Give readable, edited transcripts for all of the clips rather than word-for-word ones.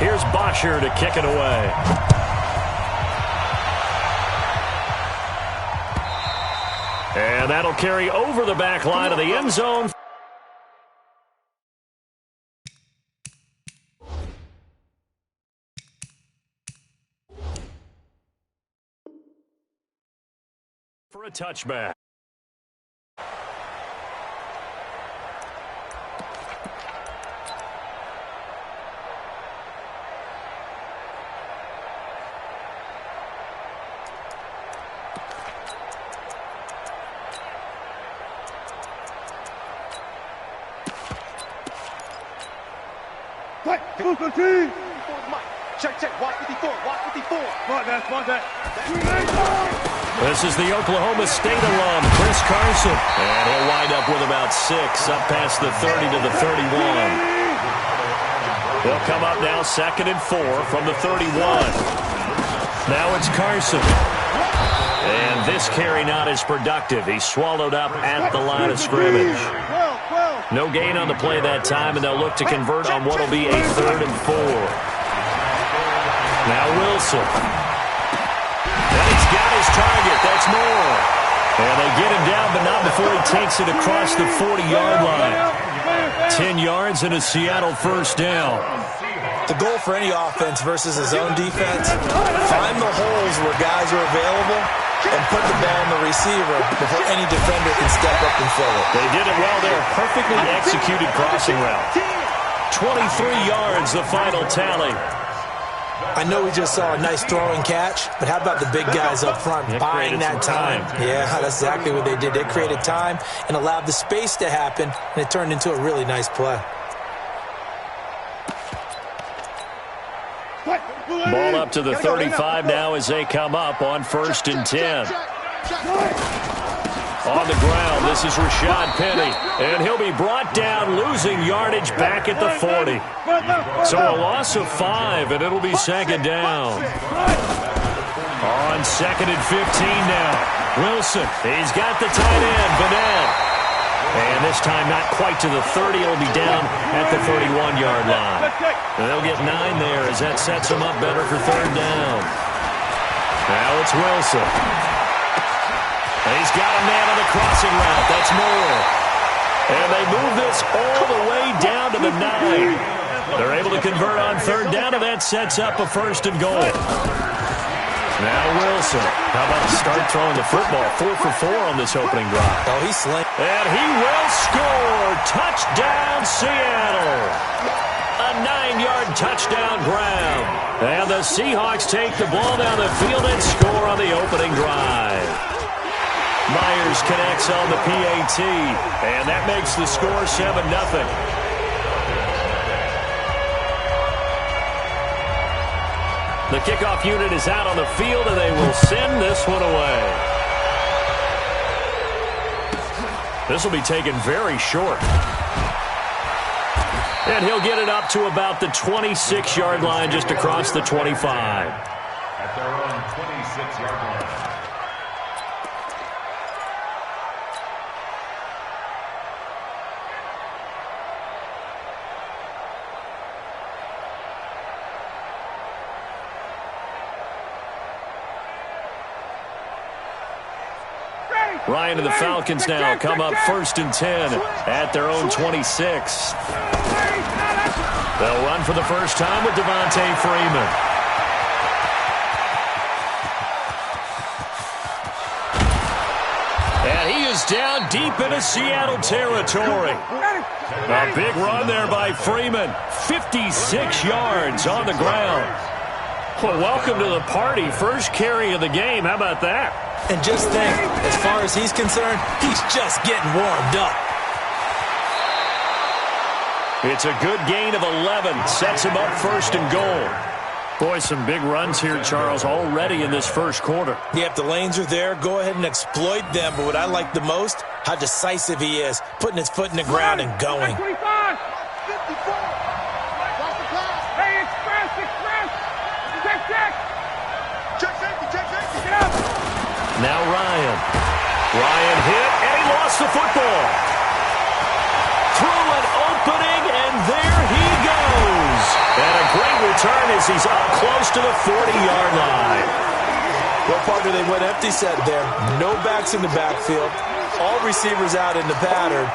Here's Bosher to kick it away. And that'll carry over the back line of the end zone. For a touchback. Check. Watch 54. Watch that. This is the Oklahoma State alum, Chris Carson. And he'll wind up with about 6, up past the 30 to the 31. They'll come up now 2nd and 4 from the 31. Now it's Carson. And this carry not as productive. He's swallowed up at the line of scrimmage. No gain on the play that time, and they'll look to convert on what will be a 3rd and 4. Now Wilson. And he's got his target. That's more. And they get him down, but not before he takes it across the 40-yard line. 10 yards and a Seattle first down. The goal for any offense versus his own defense, find the holes where guys are available and put the ball on the receiver before any defender can step up and fill it. They did it well there. Perfectly executed crossing route. 23 yards, the final tally. I know we just saw a nice throwing catch, but how about the big guys up front buying that time? Yeah, that's exactly what they did. They created time and allowed the space to happen, and it turned into a really nice play. Ball up to the 35 now as they come up on 1st and 10. On the ground, this is Rashad Penny, and he'll be brought down, losing yardage back at the 40. So a loss of 5, and it'll be 2nd down. On 2nd and 15 now. Wilson, he's got the tight end, Bennett. And this time not quite to the 30. It'll be down at the 31-yard line. And they'll get 9 there as that sets them up better for 3rd down. Now it's Wilson. And he's got a man on the crossing route. That's Moore. And they move this all the way down to the 9. They're able to convert on 3rd down, and that sets up a 1st and goal. Now Wilson. How about start throwing the football? 4 for 4 on this opening drive. Oh, he's slaying. And he will score. Touchdown, Seattle. A 9-yard touchdown grab. And the Seahawks take the ball down the field and score on the opening drive. Myers connects on the PAT, and that makes the score 7-0. The kickoff unit is out on the field, and they will send this one away. This will be taken very short. And he'll get it up to about the 26-yard line, just across the 25. At their own 26-yard line. Ryan and the Falcons now come up 1st and 10 at their own 26. They'll run for the first time with Devontae Freeman. And he is down deep into Seattle territory. A big run there by Freeman. 56 yards on the ground. Well, welcome to the party. First carry of the game. How about that? And just think, as far as he's concerned, he's just getting warmed up. It's a good gain of 11. Sets him up 1st and goal. Boy, some big runs here, Charles, already in this first quarter. Yeah, if the lanes are there, go ahead and exploit them. But what I like the most, how decisive he is, putting his foot in the ground and going. Now Ryan. Ryan hit, and he lost the football. Through an opening, and there he goes. And a great return as he's up close to the 40-yard line. Well, partner, they went empty set there. No backs in the backfield. All receivers out in the pattern.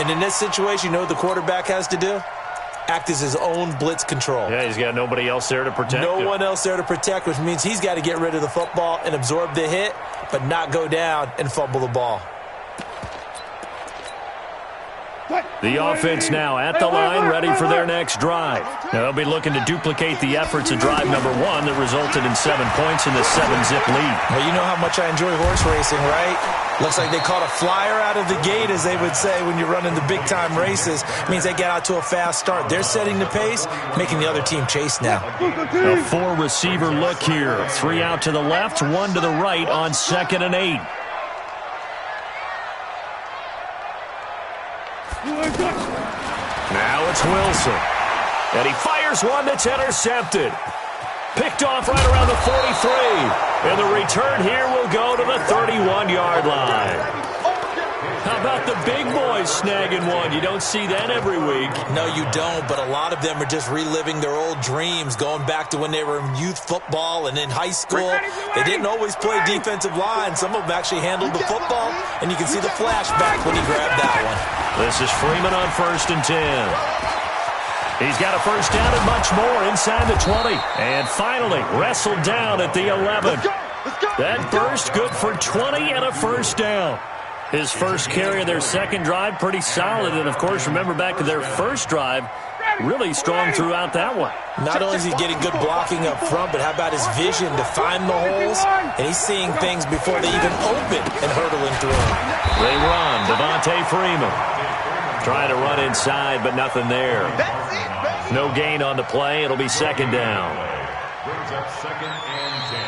And in this situation, you know what the quarterback has to do? Act as his own blitz control. Yeah, he's got nobody else there to protect him. No one else there to protect, which means he's got to get rid of the football and absorb the hit, but not go down and fumble the ball. The offense now at the line, ready for their next drive. Now they'll be looking to duplicate the efforts of drive number 1 that resulted in 7 points in the 7-zip lead. Well, you know how much I enjoy horse racing, right? Looks like they caught a flyer out of the gate, as they would say when you're running the big-time races. It means they get out to a fast start. They're setting the pace, making the other team chase now. A 4-receiver look here. 3 out to the left, 1 to the right on 2nd and 8. Now it's Wilson. And he fires one that's intercepted. Picked off right around the 43. And the return here will go to the 31-yard line. How about the big boys snagging one? You don't see that every week. No, you don't, but a lot of them are just reliving their old dreams, going back to when they were in youth football and in high school. They didn't always play defensive line. Some of them actually handled the football, and you can see the flashback when he grabbed that one. This is Freeman on 1st and 10. He's got a first down and much more inside the 20. And finally, wrestled down at the 11. That burst good for 20 and a first down. His first carry of their second drive, pretty solid. And, of course, remember back to their first drive, really strong throughout that one. Not only is he getting good blocking up front, but how about his vision to find the holes? And he's seeing things before they even open and hurdling through them. They run. Devontae Freeman trying to run inside, but nothing there. No gain on the play. It'll be 2nd down. Brings up 2nd and 10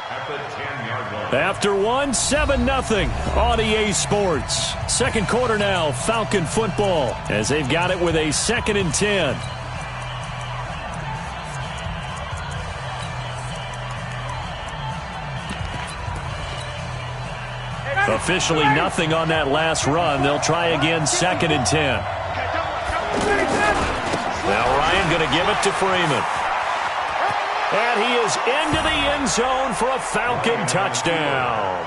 at the 10-yard line. After 1, 7-0 on EA Sports. Second quarter now, Falcon football, as they've got it with a 2nd and 10. Officially nothing on that last run. They'll try again, 2nd and 10. Now Ryan going to give it to Freeman. And he is into the end zone for a Falcon touchdown.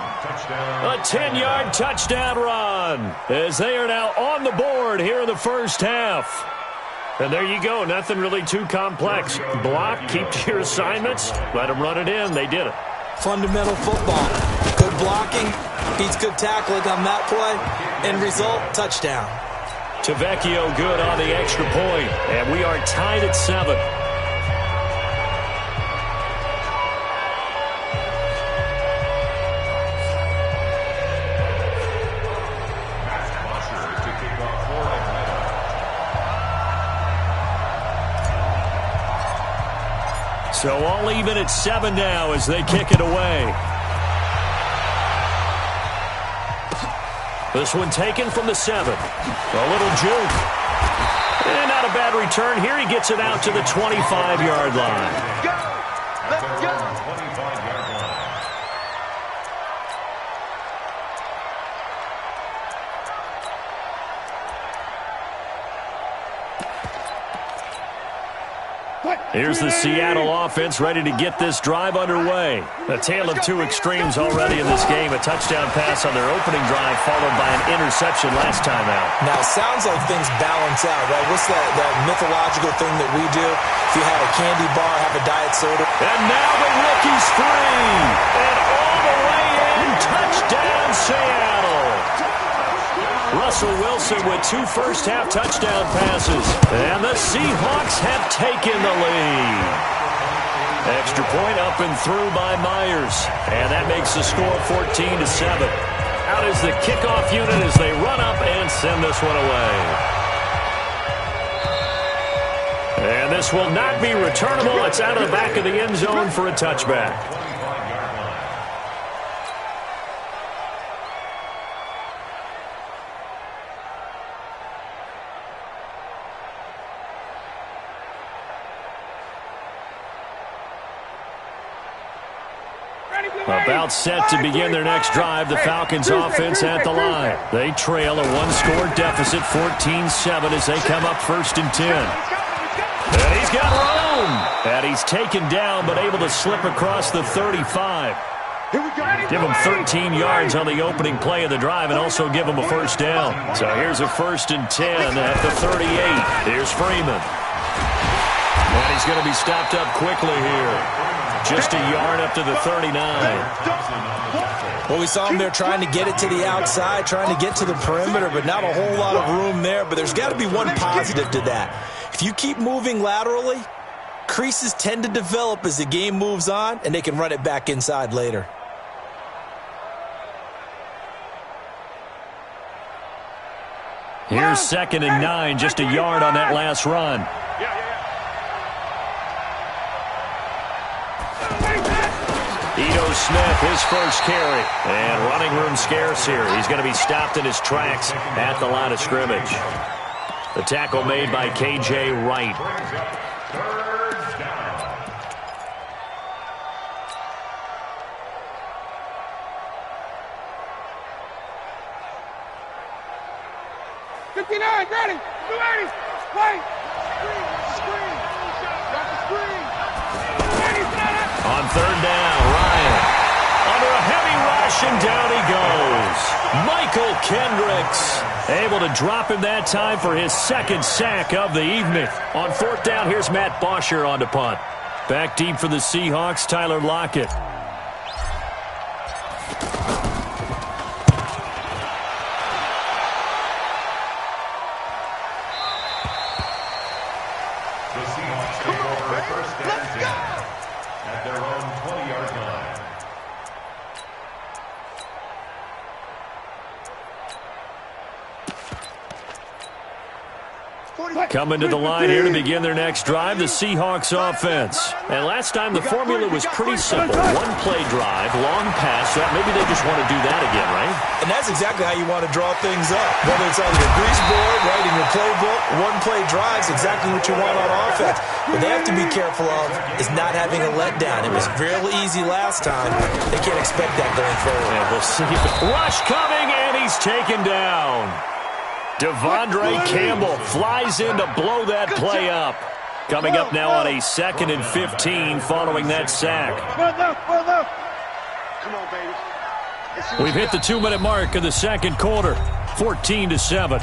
A 10-yard touchdown run, as they are now on the board here in the first half. And there you go. Nothing really too complex. Block, keep to your assignments, let them run it in. They did it. Fundamental football. Good blocking beats good tackling on that play. End result, touchdown. Tavecchio good on the extra point. And we are tied at 7. So all even at 7 now as they kick it away. This one taken from the 7. A little juke. And not a bad return here. He gets it out to the 25-yard line. Let's go. 25-yard line. Here's the Seattle offense ready to get this drive underway. A tale of two extremes already in this game. A touchdown pass on their opening drive followed by an interception last time out. Now, it sounds like things balance out, right? What's that mythological thing that we do? If you had a candy bar, have a diet soda. And now the rookie's free. And all the way in. Touchdown, Seattle. Russell Wilson with 2 first-half touchdown passes. And the Seahawks have taken the lead. Extra point up and through by Myers. And that makes the score 14-7. Out is the kickoff unit as they run up and send this one away. And this will not be returnable. It's out of the back of the end zone for a touchback. About set to begin their next drive, the Falcons offense at the line. They trail a 1-score deficit, 14-7, as they come up 1st and 10. And he's got room. Boom! And he's taken down, but able to slip across the 35. Give him 13 yards on the opening play of the drive and also give him a first down. So here's a 1st and 10 at the 38. Here's Freeman. And he's going to be stopped up quickly here. Just a yard up to the 39. Well, we saw him there trying to get it to the outside, trying to get to the perimeter, but not a whole lot of room there. But there's got to be one positive to that. If you keep moving laterally, creases tend to develop as the game moves on, and they can run it back inside later. Here's 2nd and 9, just a yard on that last run. Ito Smith, his first carry. And running room scarce here. He's going to be stopped in his tracks at the line of scrimmage. The tackle made by K.J. Wright. Third down. 59, ready, 280, wait, screen, got the screen. On 3rd down, Ryan under a heavy rush, and down he goes. Michael Kendricks able to drop him that time for his 2nd sack of the evening. On 4th down, here's Matt Bosher on to punt. Back deep for the Seahawks, Tyler Lockett. At their own 20-yard line. Coming to the line here to begin their next drive, the Seahawks offense. And last time the formula was pretty simple. One-play drive, long pass. Maybe they just want to do that again, right? And that's exactly how you want to draw things up. Whether it's on your grease board, right, in your playbook, one-play drives, exactly what you want on offense. What they have to be careful of is not having a letdown. It was real easy last time. They can't expect that going forward. And we'll see. Rush coming, and he's taken down. Devondre Campbell flies in to blow that play up. Coming up now on a 2nd and 15 following that sack. Come on, baby. We've hit the 2-minute mark of the 2nd quarter, 14-7.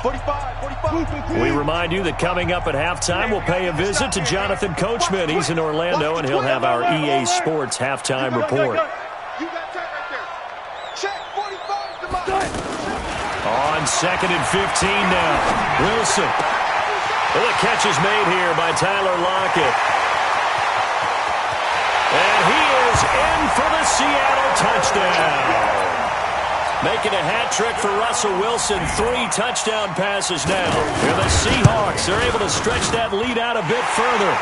45. We remind you that coming up at halftime, we'll pay a visit to Jonathan Coachman. He's in Orlando, and he'll have our EA Sports halftime report. You got that right there. Check 45 to my. On 2nd and 15 now, Wilson. Well, the catch is made here by Tyler Lockett. And he is in for the Seattle touchdown. Making a hat trick for Russell Wilson. 3 touchdown passes now. Here the Seahawks are able to stretch that lead out a bit further.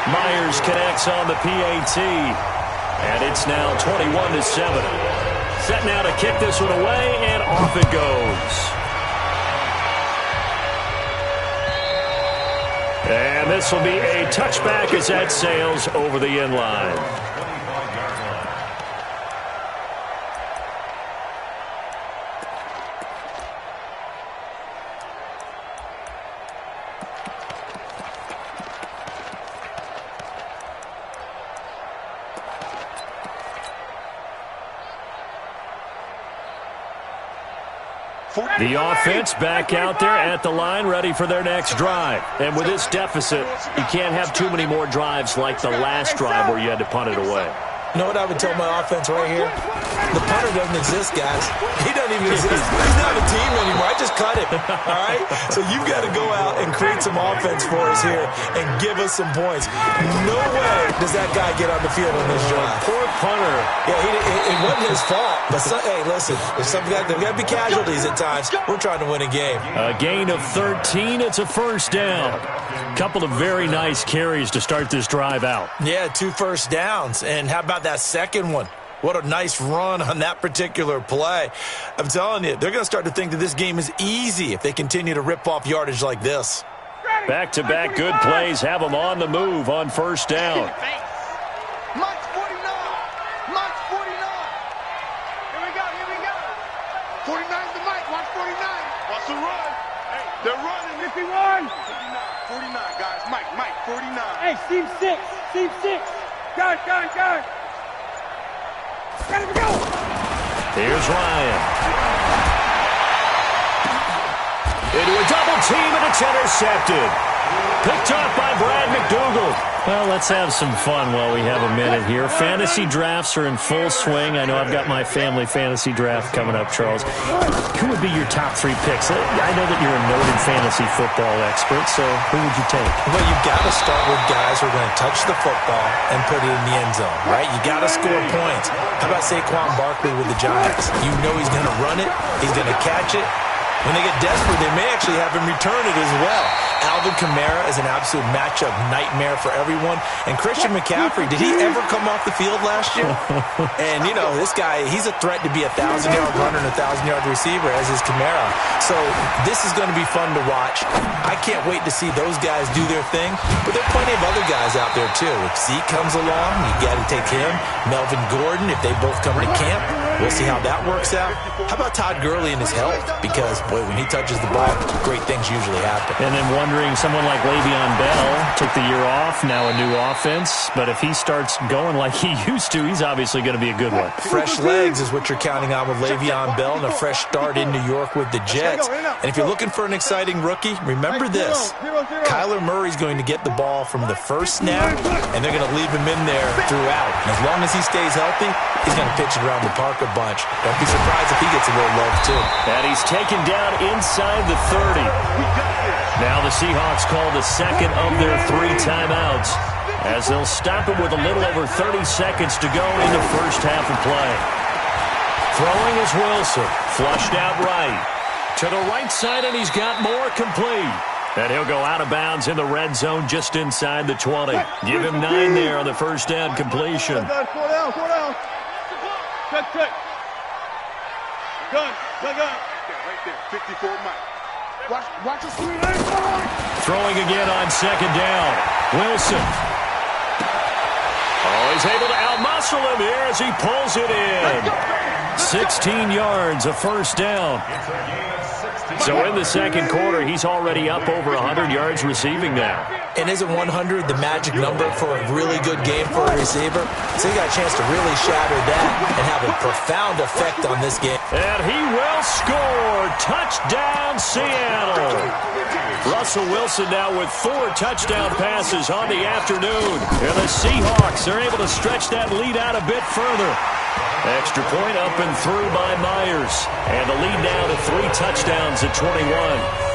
Myers connects on the PAT. And it's now 21-7. Set now to kick this one away, and off it goes. And this will be a touchback as that sails over the end line. The offense back out there at the line, ready for their next drive. And with this deficit, you can't have too many more drives like the last drive where you had to punt it away. You know what I would tell my offense right here? The punter doesn't exist, guys. He doesn't even exist. He's not a team anymore. I just cut him, all right? So you've got to go out and create some offense for us here and give us some points. No way does that guy get on the field on this drive. Poor punter. Yeah, it wasn't his fault. But, hey, listen, there's got to be casualties at times. We're trying to win a game. A gain of 13. It's a first down. Couple of very nice carries to start this drive out. Yeah, 2 first downs. And how about that second one? What a nice run on that particular play. I'm telling you, they're going to start to think that this game is easy if they continue to rip off yardage like this. Back-to-back good plays have them on the move on first down. Mike's 49. Mike's 49. Here we go. 49 to Mike. Watch 49. Watch the run. Hey, they're running. 51. 49, guys. Mike, 49. Hey, seam 6. Seam 6. Guard. Got it, go. Here's Ryan. Into a double team, and it's intercepted. Picked up by Brad McDougal. Well, let's have some fun while we have a minute here. Fantasy drafts are in full swing. I know I've got my family fantasy draft coming up, Charles. Who would be your top 3 picks? I know that you're a noted fantasy football expert, so who would you take? Well, you've got to start with guys who are going to touch the football and put it in the end zone, right? You got to score points. How about Saquon Barkley with the Giants? You know he's going to run it. He's going to catch it. When they get desperate, they may actually have him return it as well. Alvin Kamara is an absolute matchup nightmare for everyone. And Christian McCaffrey, did he ever come off the field last year? And, you know, this guy, he's a threat to be a 1,000-yard runner and a 1,000-yard receiver, as is Kamara. So this is going to be fun to watch. I can't wait to see those guys do their thing. But there are plenty of other guys out there, too. If Zeke comes along, you got to take him. Melvin Gordon, if they both come to camp, we'll see how that works out. How about Todd Gurley and his health? Because, boy, when he touches the ball, great things usually happen. And then wondering, someone like Le'Veon Bell took the year off, now a new offense. But if he starts going like he used to, he's obviously going to be a good one. Fresh legs is what you're counting on with Le'Veon Bell and a fresh start in New York with the Jets. And if you're looking for an exciting rookie, remember this. Kyler Murray's going to get the ball from the first snap, and they're going to leave him in there throughout. And as long as he stays healthy, he's going to pitch it around the park a bunch. Don't be surprised if he gets a little love, too. And he's taken down inside the 30. Now the Seahawks call the second of their 3 timeouts as they'll stop it with a little over 30 seconds to go in the first half of play. Throwing is Wilson. Flushed out right. To the right side, and he's got more complete. And he'll go out of bounds in the red zone just inside the 20. Give him 9 there on the first down completion. Slow down. Check. Gun. Right there. 54 Mike. Watch the screen. Throwing again on second down. Wilson. Oh, he's able to outmuscle him here as he pulls it in. 16 yards, a first down. So in the second quarter, he's already up over 100 yards receiving now. And isn't 100 the magic number for a really good game for a receiver? So he got a chance to really shatter that and have a profound effect on this game. And he will score. Touchdown, Seattle. Russell Wilson now with 4 touchdown passes on the afternoon. And the Seahawks are able to stretch that lead out a bit further. Extra point up and through by Myers. And the lead now to 3 touchdowns at 21.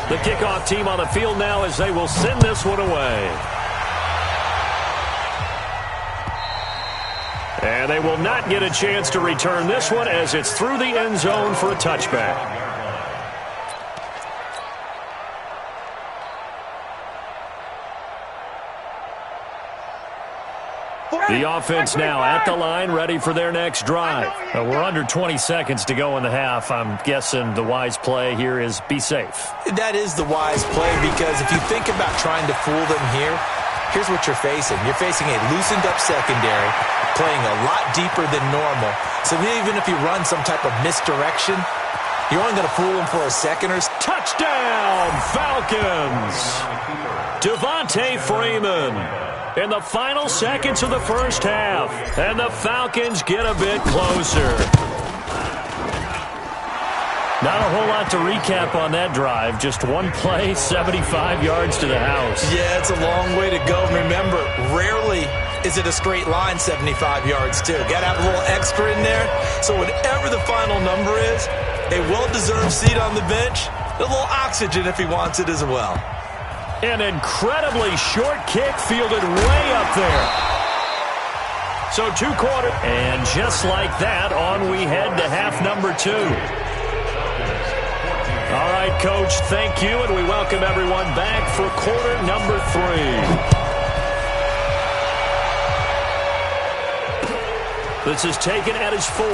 The kickoff team on the field now as they will send this one away. And they will not get a chance to return this one as it's through the end zone for a touchback. The offense now at the line, ready for their next drive. We're under 20 seconds to go in the half. I'm guessing the wise play here is be safe. That is the wise play, because if you think about trying to fool them here, here's what you're facing. You're facing a loosened up secondary, playing a lot deeper than normal. So even if you run some type of misdirection, you're only going to fool them for a second or so. Touchdown, Falcons! Devontae Freeman in the final seconds of the first half. And the Falcons get a bit closer. Not a whole lot to recap on that drive. Just one play, 75 yards to the house. Yeah, it's a long way to go. Remember, rarely is it a straight line 75 yards, too. Got to have a little extra in there. So whatever the final number is, a well-deserved seat on the bench, a little oxygen if he wants it as well. An incredibly short kick fielded way up there. So 2 quarters. And just like that, on we head to half number 2. All right, Coach, thank you, and we welcome everyone back for quarter number 3. This is taken at his 4.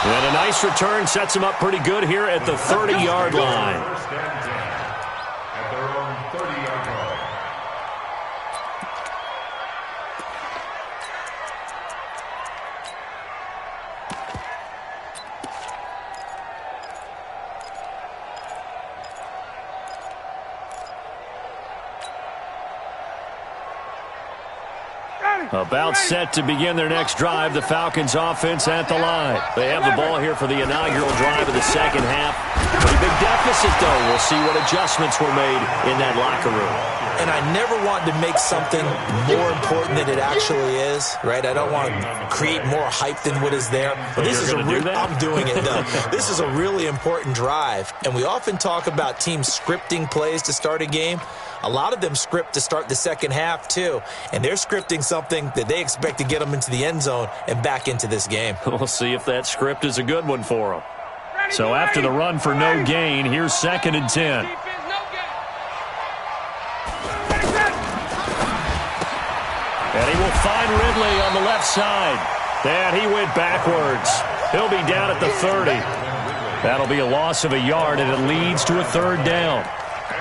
And a nice return sets them up pretty good here at the 30-yard line. First and 10 at their own 30-yard line. About set to begin their next drive, the Falcons offense at the line. They have the ball here for the inaugural drive of the second half. Pretty big deficit, though. We'll see what adjustments were made in that locker room. And I never want to make something more important than it actually is, right? I don't want to create more hype than what is there. But this is I'm doing it, though. This is a really important drive. And we often talk about teams scripting plays to start a game. A lot of them script to start the second half, too. And they're scripting something that they expect to get them into the end zone and back into this game. We'll see if that script is a good one for them. So after the run for no gain, here's 2nd and 10. And he will find Ridley on the left side. And he went backwards. He'll be down at the 30. That'll be a loss of a yard, and it leads to a 3rd down.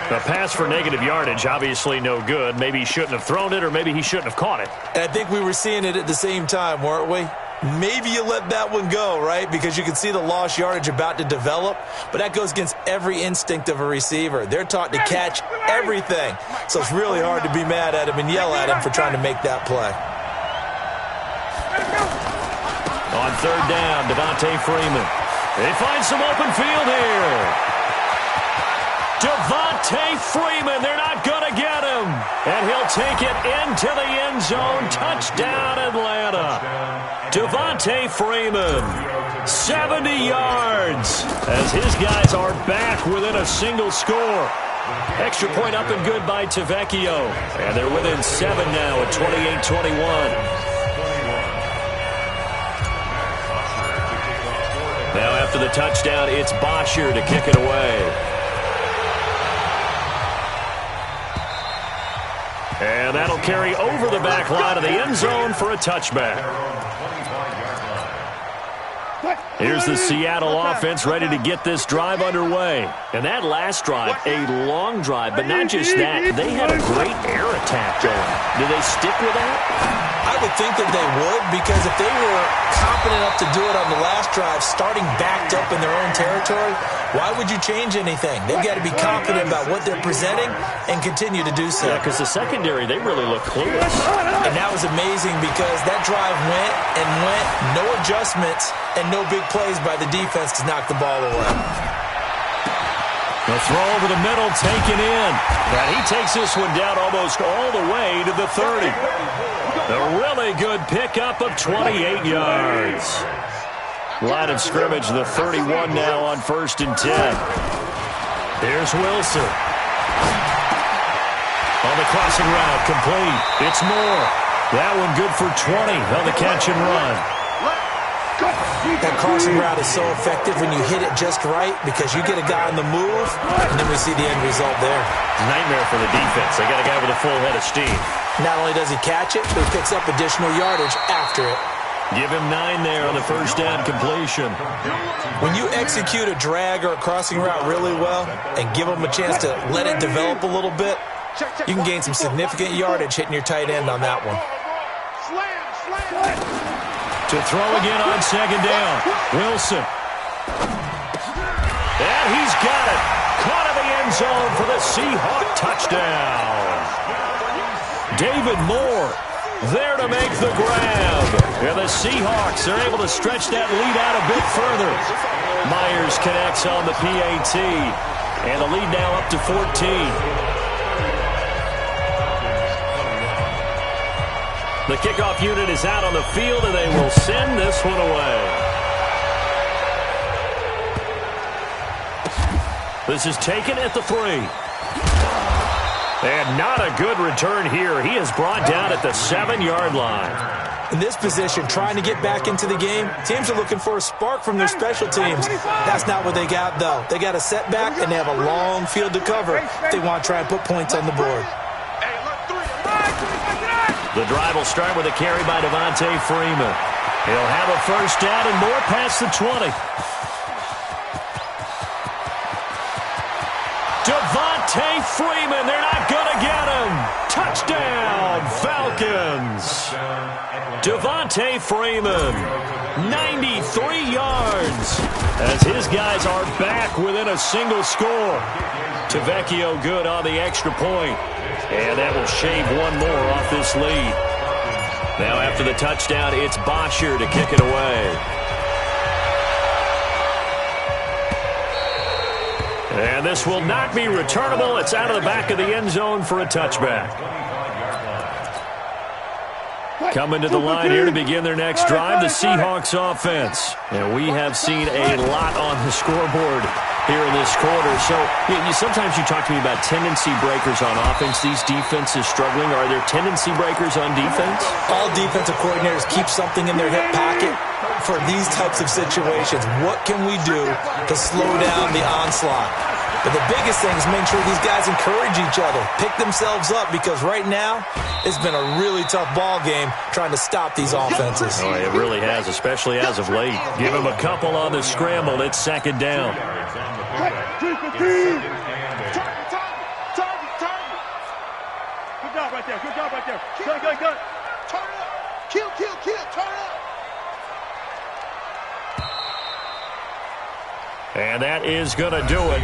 The pass for negative yardage, obviously no good. Maybe he shouldn't have thrown it, or maybe he shouldn't have caught it. And I think we were seeing it at the same time, weren't we? Maybe you let that one go, right? Because you can see the lost yardage about to develop. But that goes against every instinct of a receiver. They're taught to catch everything. So it's really hard to be mad at him and yell at him for trying to make that play. On 3rd down, Devontae Freeman. They find some open field here. Devontae Freeman, they're not going to get him. And he'll take it into the end zone. Touchdown, Atlanta. Devontae Freeman, 70 yards, as his guys are back within a single score. Extra point up and good by Tavecchio. And they're within 7 now at 28-21. Now after the touchdown, it's Bosher to kick it away. And that'll carry over the back line of the end zone for a touchback. Here's the Seattle offense ready to get this drive underway. And that last drive, a long drive, but not just that. They had a great air attack going. Do they stick with that? I would think that they would, because if they were confident enough to do it on the last drive, starting backed up in their own territory, why would you change anything? They've got to be confident about what they're presenting and continue to do so. Yeah, because the secondary, they really look clueless. And that was amazing because that drive went and went, no adjustments, and no big plays by the defense to knock the ball away. The throw over the middle, taken in. And he takes this one down almost all the way to the 30. A really good pickup of 28 yards. Line of scrimmage, the 31 now on 1st and 10. Here's Wilson. On the crossing route, complete. It's Moore. That one good for 20 on the catch and run. That crossing route is so effective when you hit it just right, because you get a guy on the move, and then we see the end result there. Nightmare for the defense. They got a guy with a full head of steam. Not only does he catch it, but he picks up additional yardage after it. Give him 9 there on the 1st down completion. When you execute a drag or a crossing route really well and give them a chance to let it develop a little bit, you can gain some significant yardage hitting your tight end on that one. To throw again on 2nd down. Wilson. And he's got it. Caught in the end zone for the Seahawk touchdown. David Moore there to make the grab. And the Seahawks are able to stretch that lead out a bit further. Myers connects on the PAT. And the lead now up to 14. The kickoff unit is out on the field, and they will send this one away. This is taken at the 3. And not a good return here. He is brought down at the 7-yard line. In this position, trying to get back into the game, teams are looking for a spark from their special teams. That's not what they got, though. They got a setback, and they have a long field to cover if they want to try and put points on the board. The drive will start with a carry by Devontae Freeman. He'll have a first down and more past the 20. Devontae Freeman, they're not going to get him. Touchdown, Falcons. Devontae Freeman, 93 yards, as his guys are back within a single score. Tavecchio good on the extra point, and that will shave one more off this lead. Now after the touchdown, it's Bosher to kick it away. And this will not be returnable. It's out of the back of the end zone for a touchback. Coming to the line here to begin their next drive, the Seahawks offense. And we have seen a lot on the scoreboard here in this quarter. So sometimes you talk to me about tendency breakers on offense. These defenses struggling. Are there tendency breakers on defense? All defensive coordinators keep something in their hip pocket for these types of situations. What can we do to slow down the onslaught? But the biggest thing is make sure these guys encourage each other, pick themselves up, because right now it's been a really tough ball game trying to stop these offenses. Oh, it really has, especially as of late. Give them a couple on the scramble. It's second down. Good job right there. Good job right there. Good. Turn it up. Kill. Turn it up. And that is going to do it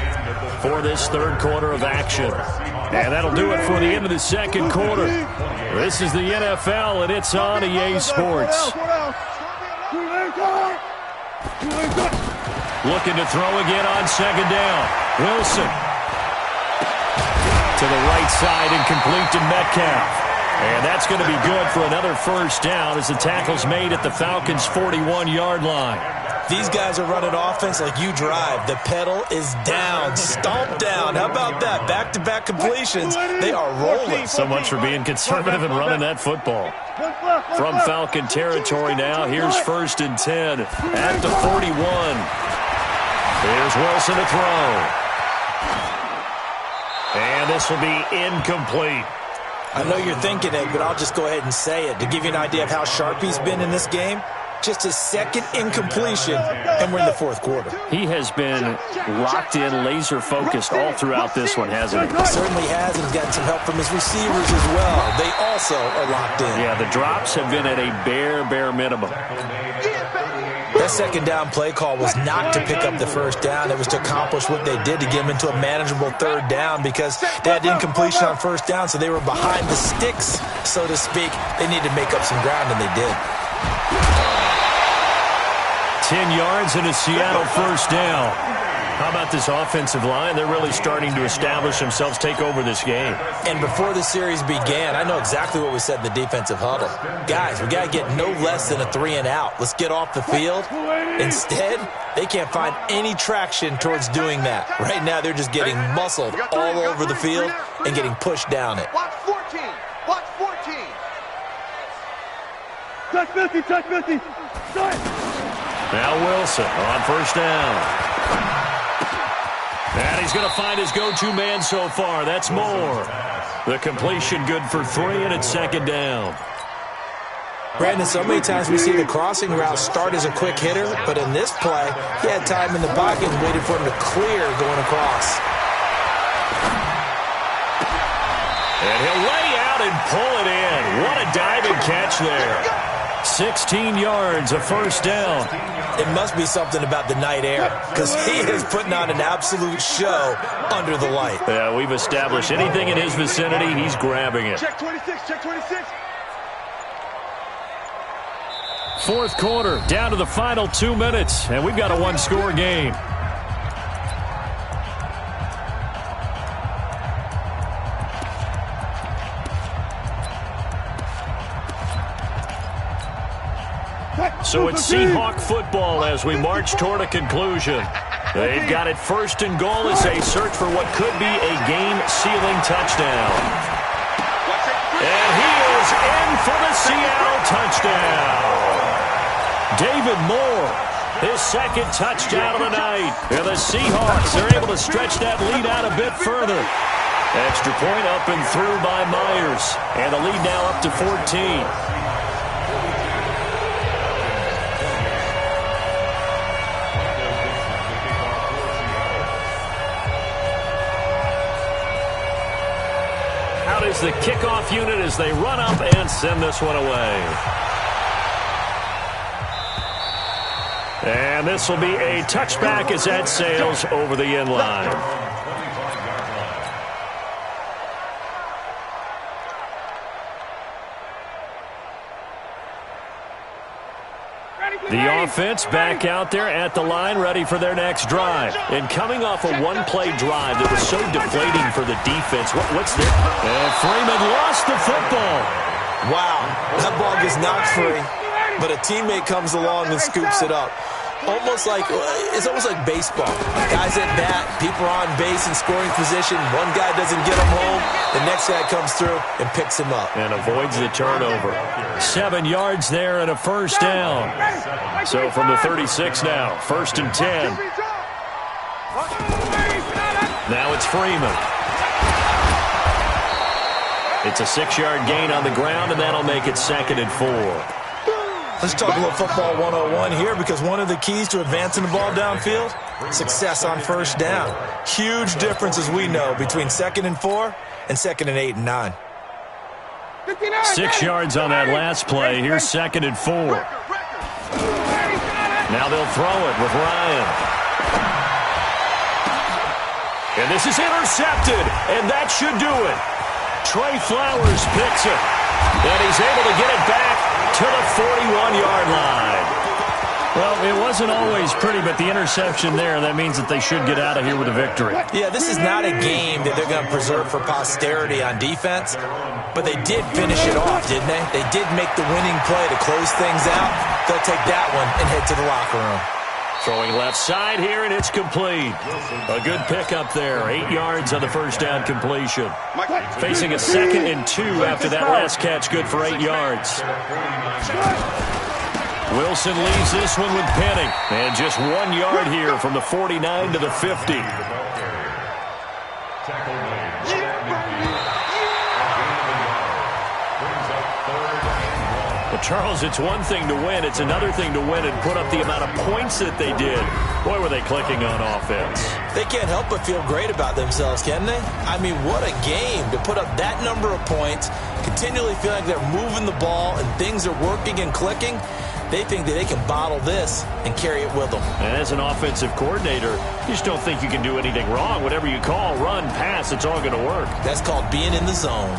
for this third quarter of action. And that'll do it for the end of the second quarter. This is the NFL, and it's on EA Sports. Looking to throw again on second down. Wilson to the right side and complete to Metcalf. And that's going to be good for another first down as the tackle's made at the Falcons' 41-yard line. These guys are running offense like you drive. The pedal is down, stomp down. How about that? Back-to-back completions. They are rolling. So much for being conservative and running that football. From Falcon territory now, here's 1st and 10 at the 41. Here's Wilson to throw. And this will be incomplete. I know you're thinking it, but I'll just go ahead and say it. To give you an idea of how sharp he's been in this game, just his second incompletion, and we're in the fourth quarter. He has been locked in, laser-focused all throughout this one, hasn't he? He certainly has, and he's gotten some help from his receivers as well. They also are locked in. Yeah, the drops have been at a bare minimum. That second down play call was not to pick up the first down. It was to accomplish what they did to get them into a manageable third down because they had incompletion on first down, so they were behind the sticks, so to speak. They needed to make up some ground, and they did. 10 yards and a Seattle first down. How about this offensive line? They're really starting to establish themselves, take over this game. And before the series began, I know exactly what we said in the defensive huddle. Guys, we got to get no less than a 3-and-out. Let's get off the field. Instead, they can't find any traction towards doing that. Right now, they're just getting muscled all over the field and getting pushed down it. Watch 14. Watch 14. Touch 50. Start. Now Wilson on first down. And he's going to find his go-to man so far. That's Moore. The completion good for 3, and it's second down. Brandon, so many times we see the crossing route start as a quick hitter, but in this play, he had time in the pocket and waited for him to clear going across. And he'll lay out and pull it in. What a diving catch there. 16 yards, a first down. It must be something about the night air because he is putting on an absolute show under the light. Yeah, we've established anything in his vicinity, he's grabbing it. Check 26. Fourth quarter, down to the final 2 minutes, and we've got a one-score game. So it's Seahawk football as we march toward a conclusion. They've got it 1st and goal as they search for what could be a game-sealing touchdown. And he is in for the Seattle touchdown. David Moore, his second touchdown of the night. And the Seahawks are able to stretch that lead out a bit further. Extra point up and through by Myers. And the lead now up to 14. here's the kickoff unit as they run up and send this one away. And this will be a touchback as that sails over the end line. The offense back out there at the line, ready for their next drive. And coming off a one-play drive that was so deflating for the defense, what's there? And Freeman lost the football. Wow, that ball gets knocked free, but a teammate comes along and scoops it up. It's almost like baseball. Guys at bat, people are on base in scoring position. One guy doesn't get him home. The next guy comes through and picks him up. And avoids the turnover. 7 yards there and a first down. So from the 36 now, 1st and 10. Now it's Freeman. It's a 6-yard gain on the ground, and that'll make it 2nd and 4. Let's talk a little football 101 here, because one of the keys to advancing the ball downfield, success on first down. Huge difference, as we know, between 2nd and 4 and 2nd and 8 and 9. 6 yards on that last play. Here's 2nd and 4. Now they'll throw it with Ryan. And this is intercepted, and that should do it. Trey Flowers picks it, and he's able to get it back to the 41-yard line. Well, it wasn't always pretty, but the interception there, that means that they should get out of here with a victory. Yeah, this is not a game that they're going to preserve for posterity on defense, but they did finish it off, didn't they? They did make the winning play to close things out. They'll take that one and head to the locker room. Throwing left side here, and it's complete. A good pickup there. 8 yards on the first down completion. Facing a 2nd and 2 after that last catch, good for 8 yards. Wilson leaves this one with Penning. And just 1 yard here from the 49 to the 50. Well, Charles, it's one thing to win. It's another thing to win and put up the amount of points that they did. Boy, were they clicking on offense. They can't help but feel great about themselves, can they? I mean, what a game to put up that number of points, continually feel like they're moving the ball and things are working and clicking. They think that they can bottle this and carry it with them. And as an offensive coordinator, you just don't think you can do anything wrong. Whatever you call, run, pass, it's all going to work. That's called being in the zone.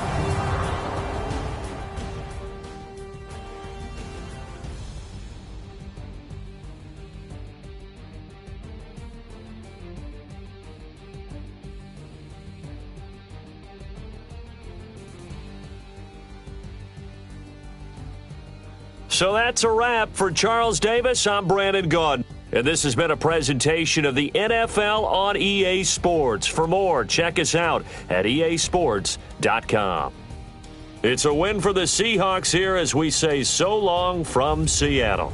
So that's a wrap for Charles Davis. I'm Brandon Gaudin. And this has been a presentation of the NFL on EA Sports. For more, check us out at easports.com. It's a win for the Seahawks here as we say so long from Seattle.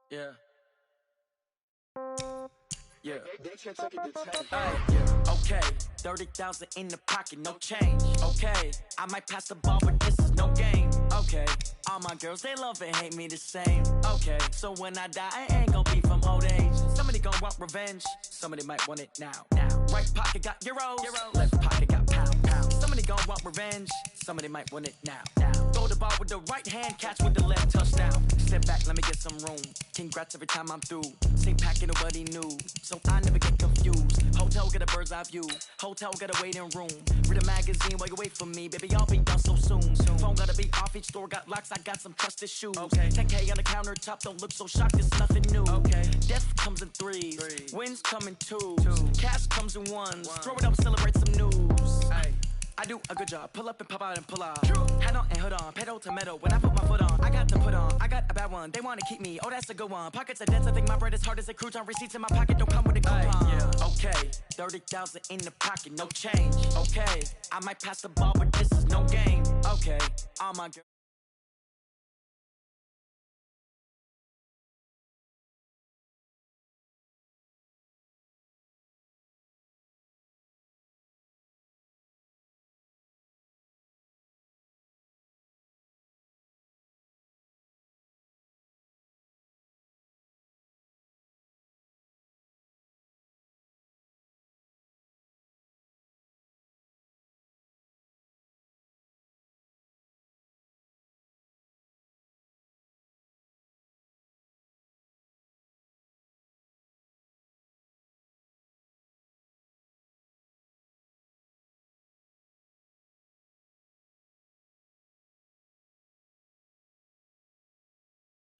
Yeah. Yeah. Okay, 30,000 in the pocket, no change. Okay, I might pass the ball, but this is no game. Okay, all my girls, they love and hate me the same. Okay, so when I die, I ain't gonna be from old age. Somebody gonna want revenge, somebody might want it now. Right pocket got euros, left pocket got pound. Somebody gonna want revenge, somebody might want it now. Throw the ball with the right hand, catch with the left touchdown. Step back, let me get some room. Congrats every time I'm through. Same packet, nobody knew, so I never get confused. Hotel get a bird's eye view. Hotel get a waiting room. Read a magazine while you wait for me, baby. I'll be done so soon. Phone gotta be off. Each store got locks. I got some trusted shoes. Okay. 10K on the countertop. Don't look so shocked. It's nothing new. Okay. Death comes in threes. Wins come in twos. Cash comes in ones. Throw it up, celebrate some news. Ay. I do a good job. Pull up and pop out and pull out. Hat on and hood on. Pedal to metal. When I put my foot on, I got to put on. I got a bad one. They want to keep me. Oh, that's a good one. Pockets are dense. I think my bread is hard as a crouton. Receipts in my pocket don't come with a coupon. Yeah. Okay. 30,000 in the pocket. No change. Okay. I might pass the ball, but this is no game. Okay. All my girls.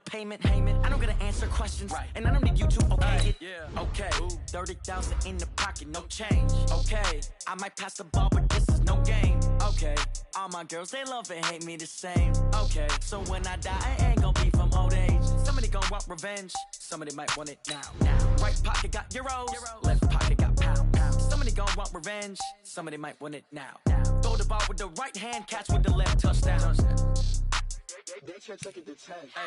Payment, I don't gotta answer questions, and I don't need you to okay it. Yeah. Okay, 30,000 in the pocket, no change. Okay, I might pass the ball, but this is no game. Okay, all my girls, they love and hate me the same. Okay, so when I die, I ain't gonna be from old age. Somebody gonna want revenge, somebody might want it now. Right pocket got euros, left pocket got pound. Somebody gonna want revenge, somebody might want it now. Throw the ball with the right hand, catch with the left touchdown. They should take it to 10. Hey.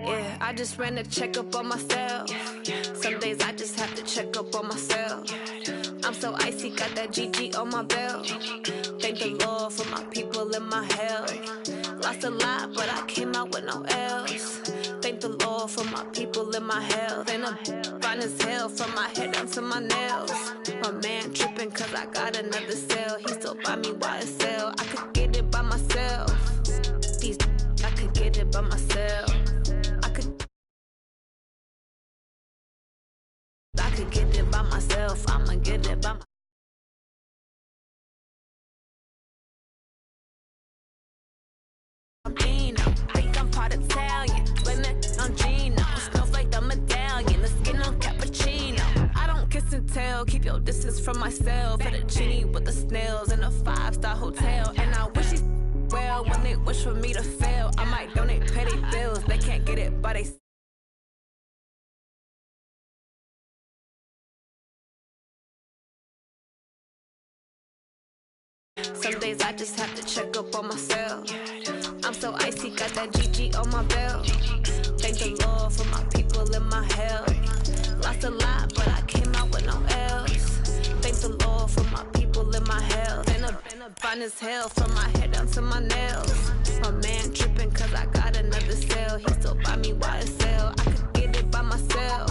Yeah, I just ran a checkup on myself. Some days I just have to check up on myself. I'm so icy, got that GG on my belt. Thank the Lord for my people and my health. Lost a lot, but I came out with no L's. Thank the Lord for my people and my health. And I'm fine as hell from my head down to my nails. My man tripping cause I got another cell. He still buy me YSL. I could get it by myself. I could get it by myself. I could get it by myself. I'ma get it by myself. I'm part Italian. Women on Gino. Smells like the medallion. The skin on cappuccino. I don't kiss and tell. Keep your distance from myself. At a genie with the snails in a 5-star hotel. And I wish he well when they wish for me to fail. I might donate, pay their bills. They can't get it, but they. Some days I just have to check up on myself. I'm so icy, got that GG on my belt. Thank the Lord for my people and my health. Lost a lot, but I came out with no L's. Thank the Lord for my people and my health. And I'm fine as hell from my head down to my nails. My man tripping cause I got another cell. He still buy me YSL. I could get it by myself.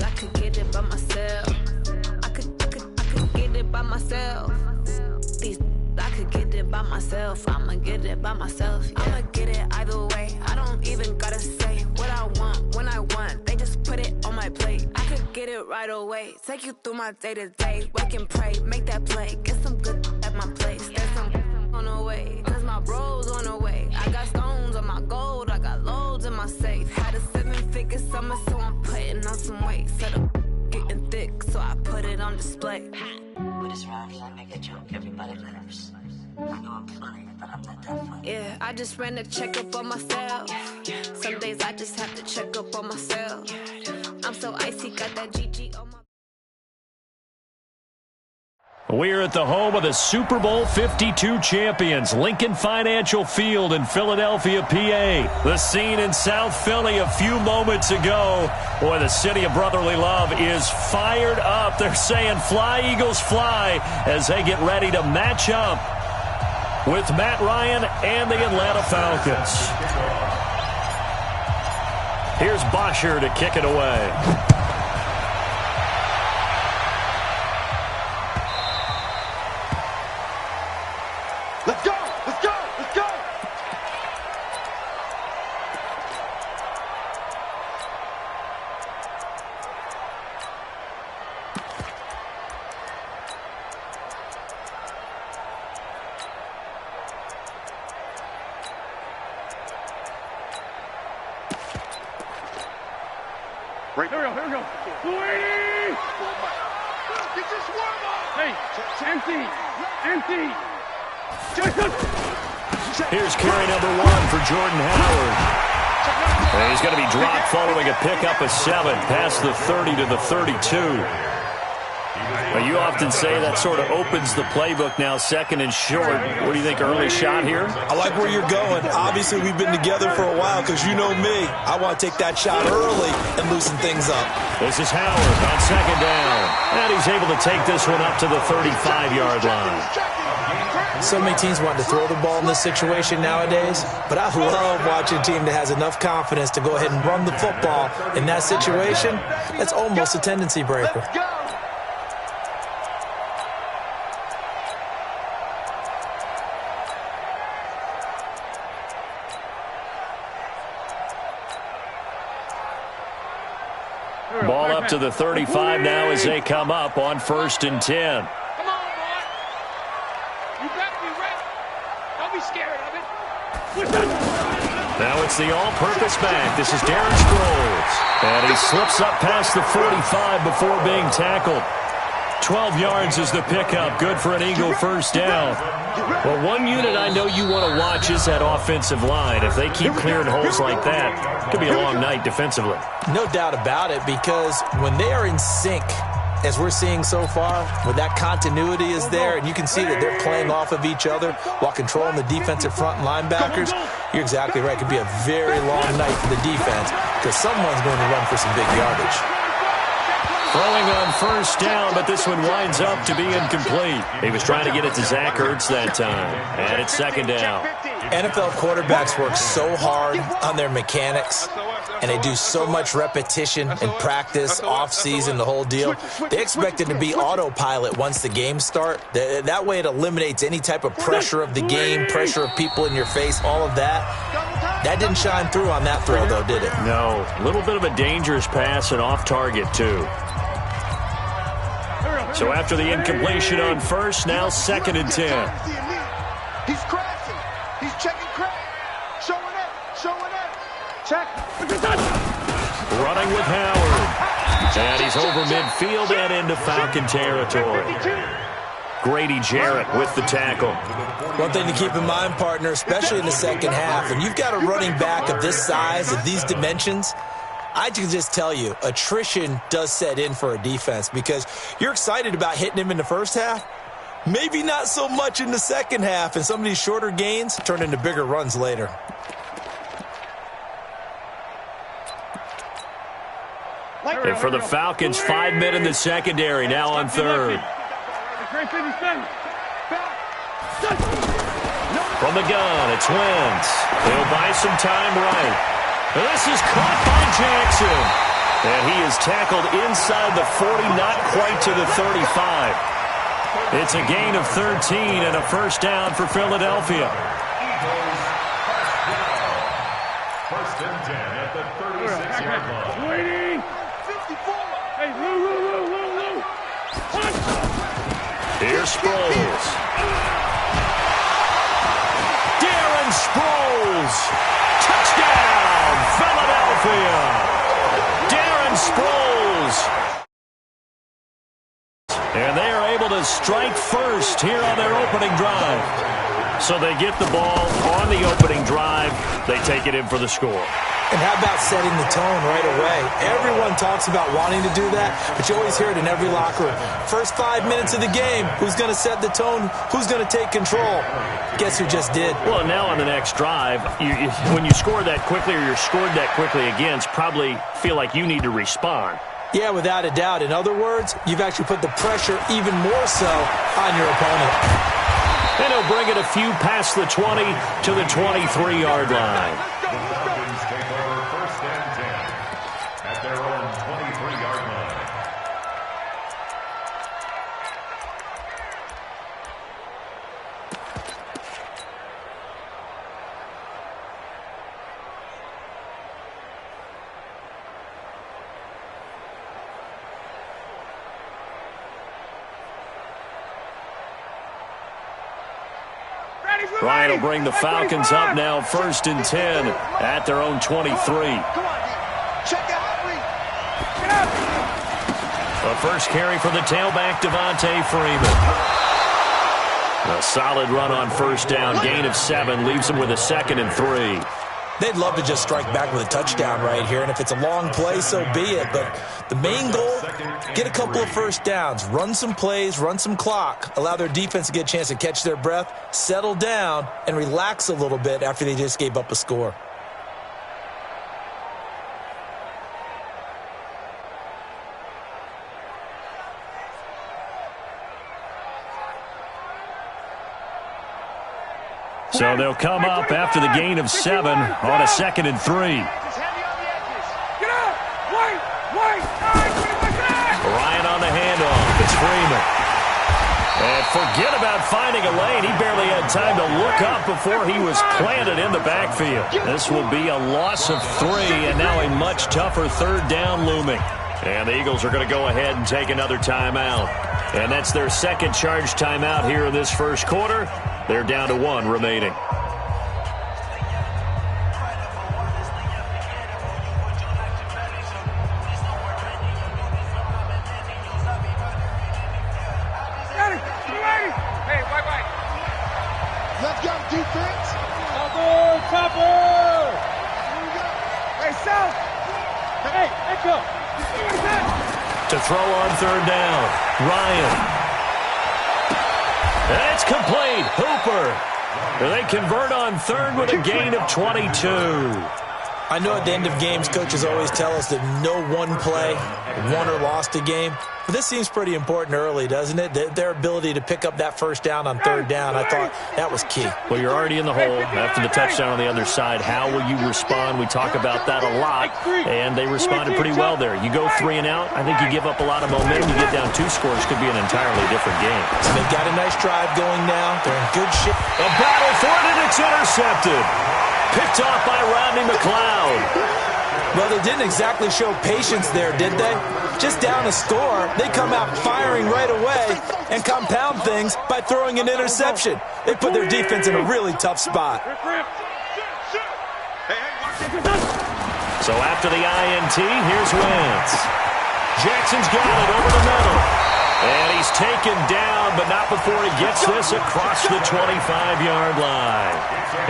I could get it by myself. I could get it by myself. I could get it by myself. I'ma get it by myself. Yeah. I'ma get it either way. I don't even gotta say what I want when I want. They just put it on my plate. I could get it right away. Take you through my day to day. Wake and pray, make that play. Get some good at my place. There's some on the way. Cause my bros on the way. I got stones on my gold. I got loads in my safe. Had a 7-figure summer, so I'm putting on some weight. Set up getting thick, so I put it on display. With his rhymes, I make a joke everybody loves. Yeah, I just ran a checkup on myself. Some days I just have to check up on myself. I'm so icy, got that GG on my... We're at the home of the Super Bowl 52 champions, Lincoln Financial Field in Philadelphia, PA. The scene in South Philly a few moments ago. Boy, the city of brotherly love is fired up. They're saying, "Fly, Eagles, fly," as they get ready to match up with Matt Ryan and the Atlanta Falcons. Here's Bosher to kick it away. Let's go! Let's go! Let's go! Right. Here we go. Louis! Get this worm on! Hey, empty! Here's carry number 1 for Jordan Howard. And he's going to be dropped following a pickup of 7 past the 30 to the 32. Now, you often say that sort of opens the playbook now, second and short. What do you think, early shot here? I like where you're going. Obviously, we've been together for a while because you know me. I want to take that shot early and loosen things up. This is Howard on second down. And he's able to take this one up to the 35-yard line. So many teams want to throw the ball in this situation nowadays, but I love watching a team that has enough confidence to go ahead and run the football in that situation. That's almost a tendency breaker. Ball up to the 35 now as they come up on 1st and 10. Come on, boy. You better be ready. Don't be scared of it. Now it's the all-purpose back. This is Darren Sproles. And he slips up past the 45 before being tackled. 12 yards is the pickup. Good for an Eagle first down. Well, one unit I know you want to watch is that offensive line. If they keep clearing holes like that, it could be a long night defensively. No doubt about it, because when they are in sync, as we're seeing so far, when that continuity is there and you can see that they're playing off of each other while controlling the defensive front linebackers, you're exactly right. It could be a very long night for the defense because someone's going to run for some big yardage. Throwing on first down, but this one winds up to be incomplete. He was trying to get it to Zach Ertz that time. And it's second down. NFL quarterbacks work so hard on their mechanics, and they do so much repetition and practice, off-season, the whole deal. They expect it to be autopilot once the games start. That way it eliminates any type of pressure of the game, pressure of people in your face, all of that. That didn't shine through on that throw, though, did it? No. A little bit of a dangerous pass and off target, too. So after the incompletion on first, now 2nd and 10. He's crashing. He's checking crack. Showing it. Check. Running with Howard. And he's over midfield and into Falcon territory. Grady Jarrett with the tackle. One thing to keep in mind, partner, especially in the second half, when you've got a running back of this size, of these dimensions, I can just tell you, attrition does set in for a defense because you're excited about hitting him in the first half. Maybe not so much in the second half, and some of these shorter gains turn into bigger runs later. And for the Falcons, 5 men in the secondary, now on third. From the gun, it's Wentz. He'll buy some time right. And this is caught by Jackson. And he is tackled inside the 40, not quite to the 35. It's a gain of 13 and a first down for Philadelphia. First and 10 at the 36-yard line. Waiting. 54. Hey, Lou. Here's Sproles. Darren Sproles. Touchdown, Philadelphia. Darren Sproles. And they are able to strike first here on their opening drive. So they get the ball on the opening drive. They take it in for the score. And how about setting the tone right away? Everyone talks about wanting to do that, but you always hear it in every locker room. First 5 minutes of the game, who's going to set the tone? Who's going to take control? Guess who just did? Well, now on the next drive, when you score that quickly or you're scored that quickly against, probably feel like you need to respond. Yeah, without a doubt. In other words, you've actually put the pressure even more so on your opponent. And he'll bring it a few past the 20 to the 23-yard line. Falcons take over 1st and 10 at their own 23-yard line. Ryan will bring the Falcons up now 1st and 10 at their own 23. Come on, check out read. The first carry for the tailback, Devontae Freeman. A solid run on 1st down. Gain of 7 leaves him with a 2nd and 3. They'd love to just strike back with a touchdown right here, and if it's a long play, so be it. But the main goal, get a couple of 1st downs, run some plays, run some clock, allow their defense to get a chance to catch their breath, settle down, and relax a little bit after they just gave up a score. So they'll come up after the gain of 7 on a 2nd and 3. Just heavy on the edges. Get up! Wait! Ryan on the handoff. It's Freeman. And forget about finding a lane. He barely had time to look up before he was planted in the backfield. This will be a loss of 3, and now a much tougher 3rd down looming. And the Eagles are going to go ahead and take another timeout. And that's their 2nd charge timeout here in this 1st quarter. They're down to 1 remaining. Hey, bye-bye. Let's go, defense. Chopper! Hey, South! Hey, Echo! To throw on 3rd down, Ryan. And it's complete. Hooper. And they convert on 3rd with a gain of 22. I know at the end of games, coaches always tell us that no one play won or lost a game. But this seems pretty important early, doesn't it? Their ability to pick up that 1st down on 3rd down, I thought that was key. Well, you're already in the hole after the touchdown on the other side. How will you respond? We talk about that a lot, and they responded pretty well there. You go 3 and out, I think you give up a lot of momentum. You get down 2 scores, could be an entirely different game. And they've got a nice drive going now. They're in good shape. A battle for it, and it's intercepted. Picked off by Rodney McLeod. Well, they didn't exactly show patience there, did they? Just down a score, they come out firing right away and compound things by throwing an interception. They put their defense in a really tough spot. So after the INT, here's Wentz. Jackson's got it over the middle. And he's taken down, but not before he gets this across the 25-yard line.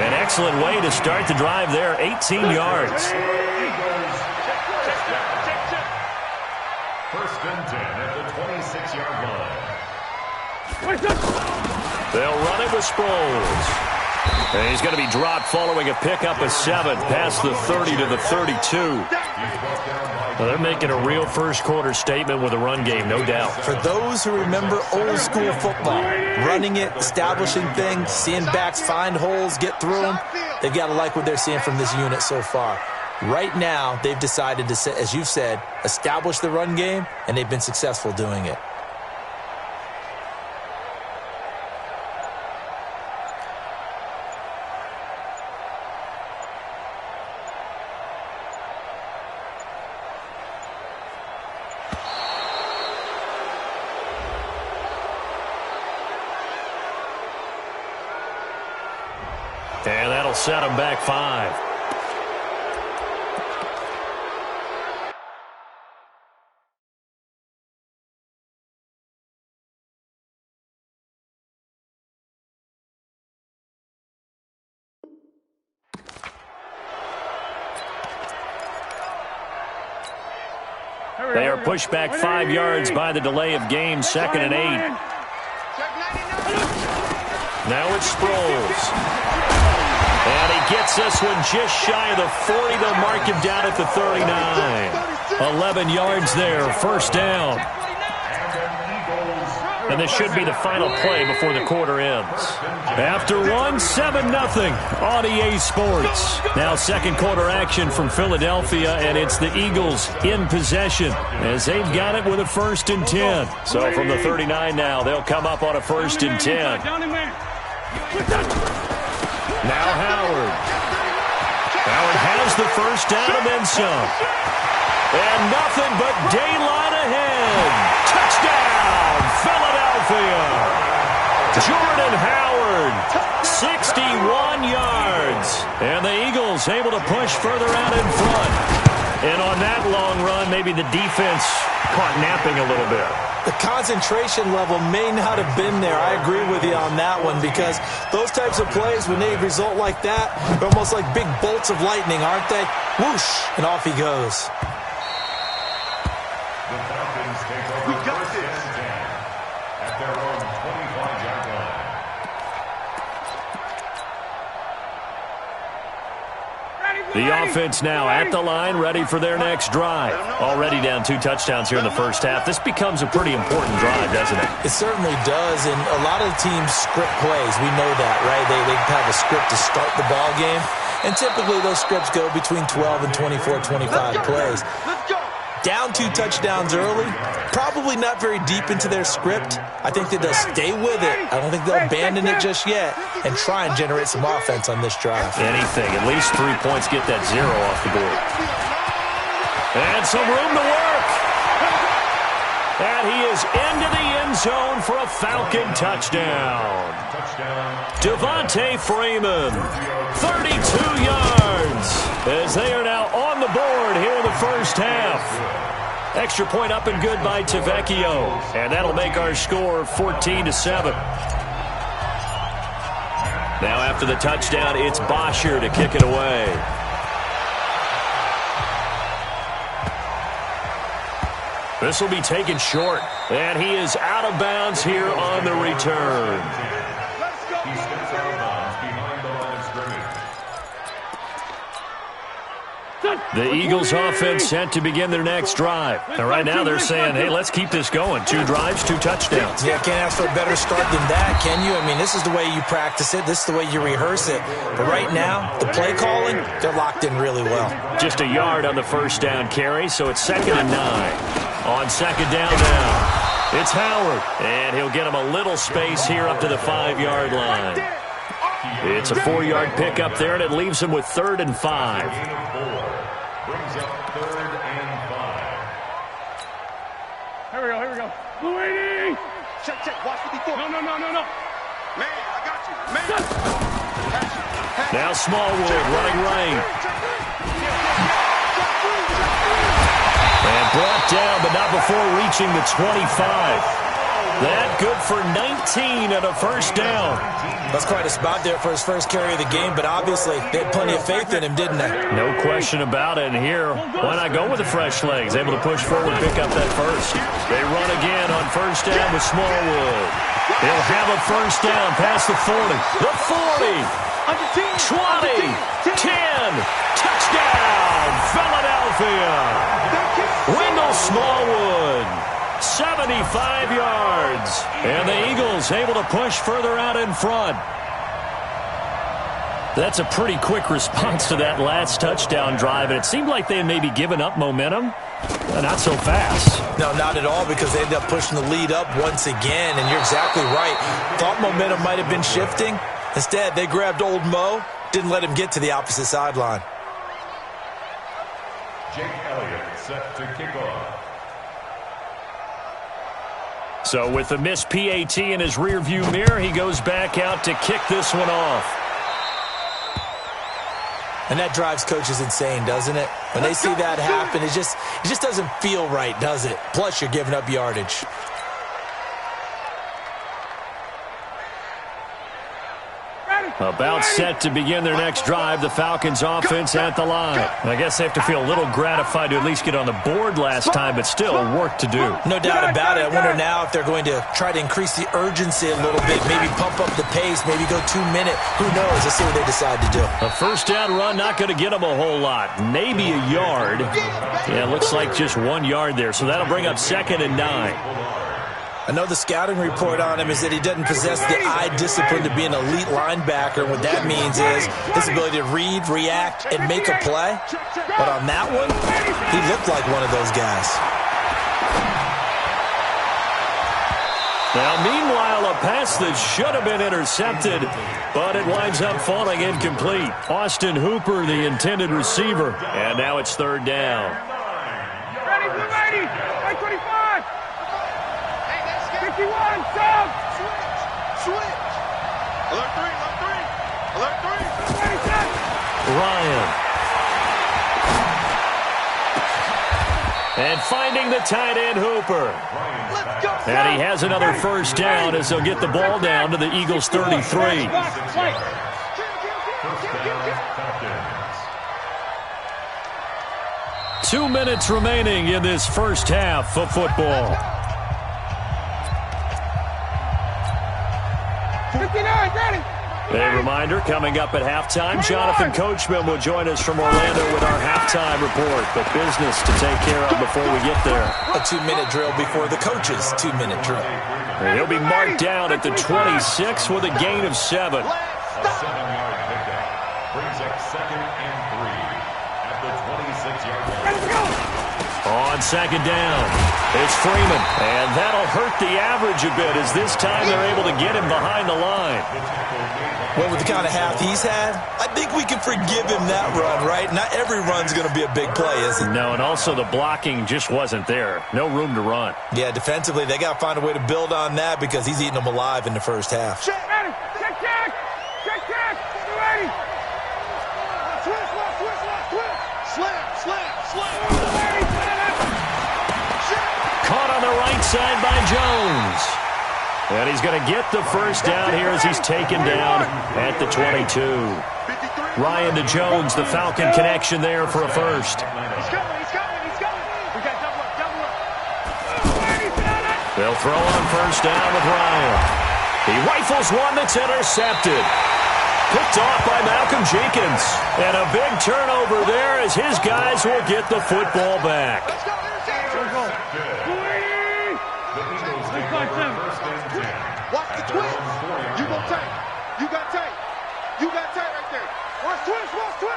An excellent way to start the drive there, 18 yards. 1st and 10 at the 26-yard line. They'll run it with Sproles. And he's going to be dropped following a pickup of 7 past the 30 to the 32. Well, they're making a real 1st quarter statement with a run game, no doubt. For those who remember old school football, running it, establishing things, seeing backs find holes, get through them, they've got to like what they're seeing from this unit so far. Right now, they've decided to, as you've said, establish the run game, and they've been successful doing it. And that'll set them back 5. They are pushed back 5 yards by the delay of game, 2nd and 8. Now it's Sproles. And he gets this one just shy of the 40. They'll mark him down at the 39. 11 yards there, 1st down. And this should be the final play before the quarter ends. After one, 7-0 on EA Sports. Now 2nd quarter action from Philadelphia, and it's the Eagles in possession as they've got it with a 1st and 10. So from the 39 now, they'll come up on a 1st and 10. Now Howard. Howard has the 1st down and then some. And nothing but daylight ahead. Touchdown, Philadelphia. Jordan Howard, 61 yards. And the Eagles able to push further out in front. And on that long run, maybe the defense caught napping a little bit. The concentration level may not have been there. I agree with you on that one, because those types of plays, when they result like that, they're almost like big bolts of lightning, aren't they? Whoosh, and off he goes. The Falcons take over first and 10 at their own 25-yard line. The offense now at the line, ready for their next drive. Already down 2 touchdowns here in the first half. This becomes a pretty important drive, doesn't it? It certainly does, and a lot of the teams script plays. We know that, right? They have a script to start the ball game, and typically those scripts go between 12 and 24, 25 plays. Down 2 touchdowns early, probably not very deep into their script. I think that they'll stay with it. I don't think they'll abandon it just yet and try and generate some offense on this drive. Anything, at least 3 points, get that 0 off the board. And some room to work. And he is into the end zone for a Falcon touchdown. Devontae Freeman, 32 yards, as they are now on the board here in the first half. Extra point up and good by Tavecchio, and that'll make our score 14-7. Now after the touchdown, it's Bosher to kick it away. This will be taken short, and he is out of bounds here on the return. He steps out of bounds behind the line of scrimmage. The Eagles offense set to begin their next drive. And right now they're saying, hey, let's keep this going. 2 drives, 2 touchdowns. Yeah, can't ask for a better start than that, can you? I mean, this is the way you practice it. This is the way you rehearse it. But right now, the play calling, they're locked in really well. Just a yard on the 1st down carry, so it's 2nd and 9. On 2nd down now, it's Howard. And he'll get him a little space here up to the 5-yard line. It's a 4-yard pickup there, and it leaves him with 3rd and 5. Brings up 3rd and 5. Here we go. Louie! Check. Watch 54. No. Man, I got you. Man. Now Smallwood running right. And brought down, but not before reaching the 25. That good for 19 and a 1st down. That's quite a spot there for his first carry of the game, but obviously they had plenty of faith in him, didn't they? No question about it. And here, why not go with the fresh legs? Able to push forward, pick up that 1st. They run again on 1st down with Smallwood. They'll have a 1st down past the 40. The 40. 20. 10. Touchdown, Philadelphia. Wendell Smallwood. 75 yards. And the Eagles able to push further out in front. That's a pretty quick response to that last touchdown drive. And it seemed like they had maybe given up momentum. Not so fast. No, not at all, because they ended up pushing the lead up once again. And you're exactly right. Thought momentum might have been shifting. Instead, they grabbed old Mo. Didn't let him get to the opposite sideline. Jake Elliott set to kick off. So with the missed PAT in his rearview mirror, he goes back out to kick this one off. And that drives coaches insane, doesn't it? When they see that happen, it just doesn't feel right, does it? Plus, you're giving up yardage. About set to begin their next drive, the Falcons offense at the line. I guess they have to feel a little gratified to at least get on the board last time, but still work to do. No doubt about it. I wonder now if they're going to try to increase the urgency a little bit, maybe pump up the pace, maybe go 2 minute. Who knows? Let's see what they decide to do. A first down run, not going to get them a whole lot. Maybe a yard. Yeah, it looks like just 1 yard there, so that'll bring up 2nd and 9. I know the scouting report on him is that he doesn't possess the eye discipline to be an elite linebacker. And what that means is his ability to read, react, and make a play. But on that one, he looked like one of those guys. Now, meanwhile, a pass that should have been intercepted, but it winds up falling incomplete. Austin Hooper, the intended receiver. And now it's 3rd down. Ready, blue 80, 25. 51, sub! Switch! Alert 3, alert 3! Alert 3! Ryan. And finding the tight end, Hooper. Let's go! And he has another first down as they'll get the ball down to the Eagles' 33. 2 minutes remaining in this first half of football. 59, ready. A reminder, coming up at halftime, Jonathan Coachman will join us from Orlando with our halftime report. But business to take care of before we get there. A 2-minute drill before the coach's 2-minute drill. And he'll be marked down at the 26 with a gain of 7. A 7-yard pickup brings up 2nd and 3 at the 26-yard line. On 2nd down, it's Freeman. And that'll hurt the average a bit as this time they're able to get him behind the line. Well, with the kind of half he's had, I think we can forgive him that run, right? Not every run's going to be a big play, is it? No, and also the blocking just wasn't there. No room to run. Yeah, defensively, they got to find a way to build on that because he's eating them alive in the first half. Check, ready. Check. Ready. Slam. Caught on the right side by Jones. And he's going to get the first down here as he's taken down at the 22. Ryan to Jones, the Falcon connection there for a first. He's coming. We got double up. They'll throw on first down with Ryan. He rifles one that's intercepted. Picked off by Malcolm Jenkins. And a big turnover there as his guys will get the football back. Watch the twist. You go tight. You got tight right there. Watch twist.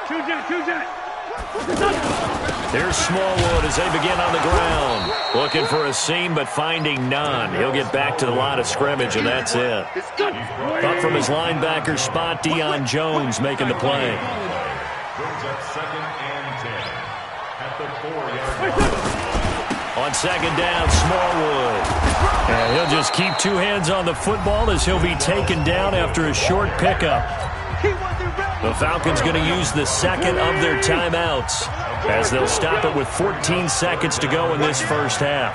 Two jet. There's Smallwood as they begin on the ground. Looking for a seam, but finding none. He'll get back to the line of scrimmage, and that's it. Up from his linebacker spot, Deion Jones making the play. Brings up 2nd and 10 at the 4-yard line. On 2nd down, Smallwood. And he'll just keep 2 hands on the football as he'll be taken down after a short pickup. The Falcons going to use the 2nd of their timeouts as they'll stop it with 14 seconds to go in this first half.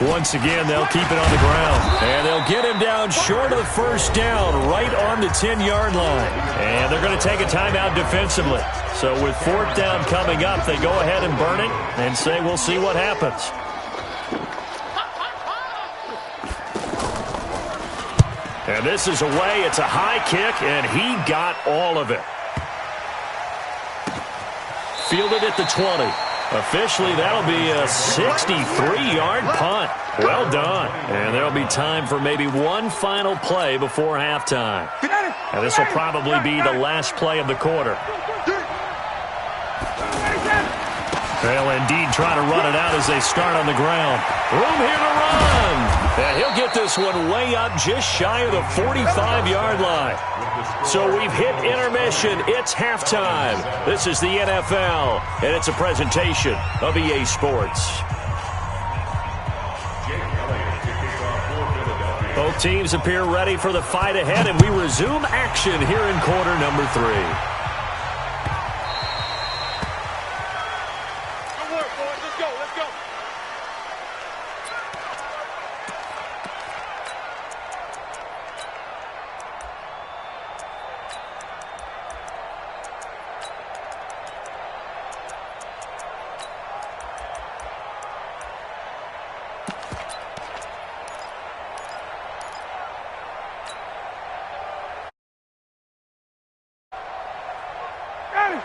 Once again, they'll keep it on the ground. And they'll get him down short of the first down, right on the 10-yard line. And they're going to take a timeout defensively. So with 4th down coming up, they go ahead and burn it and say we'll see what happens. And this is away. It's a high kick, and he got all of it. Fielded at the 20. Officially, that'll be a 63-yard punt. Well done. And there'll be time for maybe one final play before halftime. And this will probably be the last play of the quarter. They'll indeed try to run it out as they start on the ground. Room here to run. And he'll get this one way up just shy of the 45-yard line. So we've hit intermission. It's halftime. This is the NFL, and it's a presentation of EA Sports. Both teams appear ready for the fight ahead, and we resume action here in quarter number 3.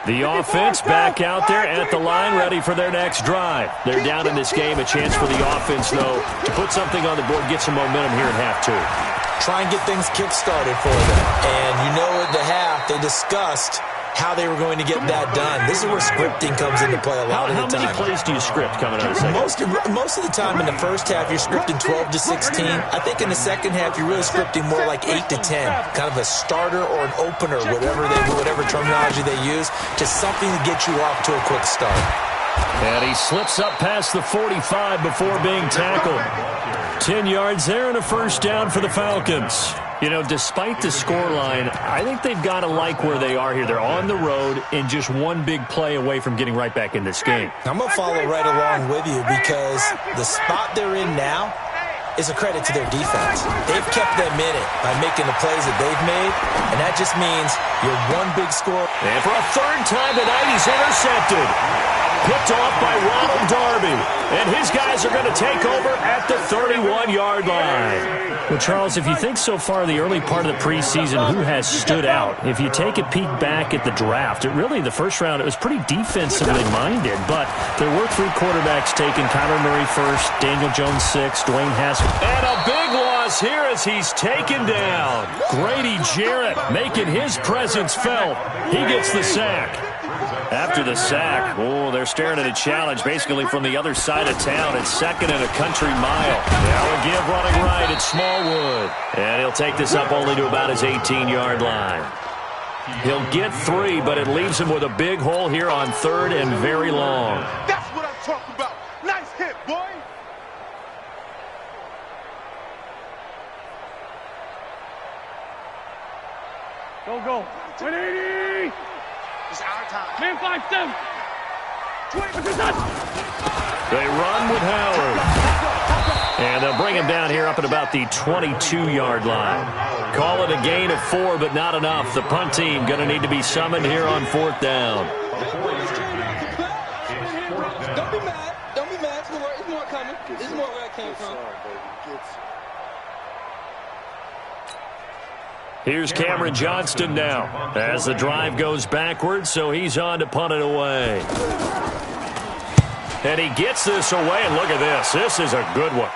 The offense back out there at the line, ready for their next drive. They're down in this game. A chance for the offense, though, to put something on the board, get some momentum here at half two. Try and get things kick-started for them. And you know at the half, they discussed how they were going to get that done. This is where scripting comes into play a lot of the time. How many plays do you script coming out of the second? Most of the time in the first half, you're scripting 12 to 16. I think in the second half, you're really scripting more like 8 to 10. Kind of a starter or an opener, whatever terminology they use, just something to get you off to a quick start. And he slips up past the 45 before being tackled. 10 yards there and a first down for the Falcons. You know, despite the scoreline, I think they've got to like where they are here. They're on the road and just one big play away from getting right back in this game. I'm going to follow right along with you because the spot they're in now is a credit to their defense. They've kept them in it by making the plays that they've made, and that just means you're one big score. And for a third time tonight, he's intercepted. Picked off by Ronald Darby. And his guys are going to take over at the 31-yard line. Well, Charles, if you think so far the early part of the preseason, who has stood out? If you take a peek back at the draft, the first round, it was pretty defensively minded. But there were 3 quarterbacks taken. Kyler Murray first, Daniel Jones 6, Dwayne Haskins. And a big loss here as he's taken down. Grady Jarrett making his presence felt. He gets the sack. After the sack, they're staring at a challenge basically from the other side of town. It's second and a country mile. Now a give running right at Smallwood. And he'll take this up only to about his 18-yard line. He'll get 3, but it leaves him with a big hole here on third and very long. That's what I'm talking about. Nice hit, boy. Go. 180. It's our time. Man 5-7. They run with Howard. And they'll bring him down here up at about the 22-yard line. Call it a gain of 4, but not enough. The punt team going to need to be summoned here on 4th down. Don't be mad. It's more coming. It's more where I came from. Here's Cameron Johnston now as the drive goes backwards, so he's on to punt it away. And he gets this away, and look at this. This is a good one.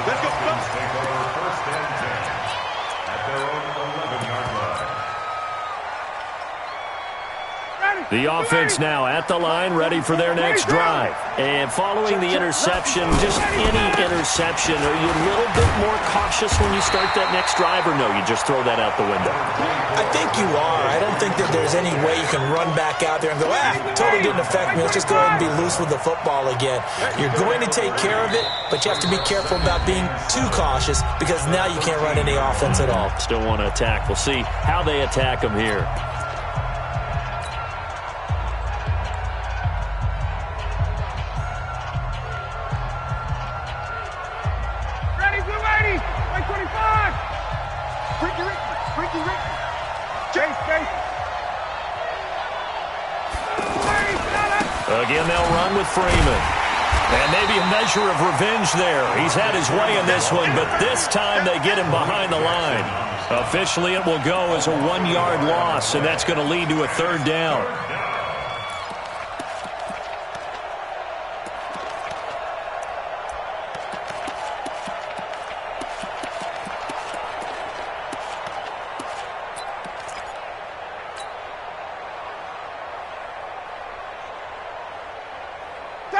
Let's go. Take over 1st and 10 at their own 11-yard line. The offense now at the line, ready for their next drive. And following the interception, just any interception, are you a little bit more cautious when you start that next drive, or no, you just throw that out the window? I think you are. I don't think that there's any way you can run back out there and go, totally didn't affect me. Let's just go ahead and be loose with the football again. You're going to take care of it, but you have to be careful about being too cautious because now you can't run any offense at all. Still want to attack. We'll see how they attack them here. Again, they'll run with Freeman. And maybe a measure of revenge there. He's had his way in this one, but this time they get him behind the line. Officially, it will go as a 1-yard loss, and that's going to lead to a 3rd down.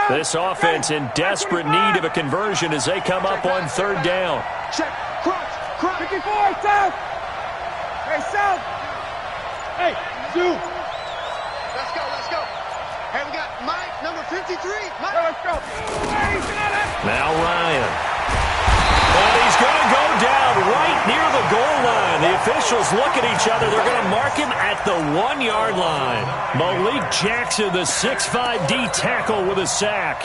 This offense in desperate need of a conversion as they come up on 3rd down. Check. Crunch. 54, south. Hey, south. Hey, Zoo. Let's go. Hey, we got Mike, number 53. Mike. Let's go. Hey, he's got it. Now Ryan. And he's going to go down right near the goal line. The officials look at each other. They're going to mark him at the 1-yard line. Malik Jackson, the 6'5" D tackle with a sack.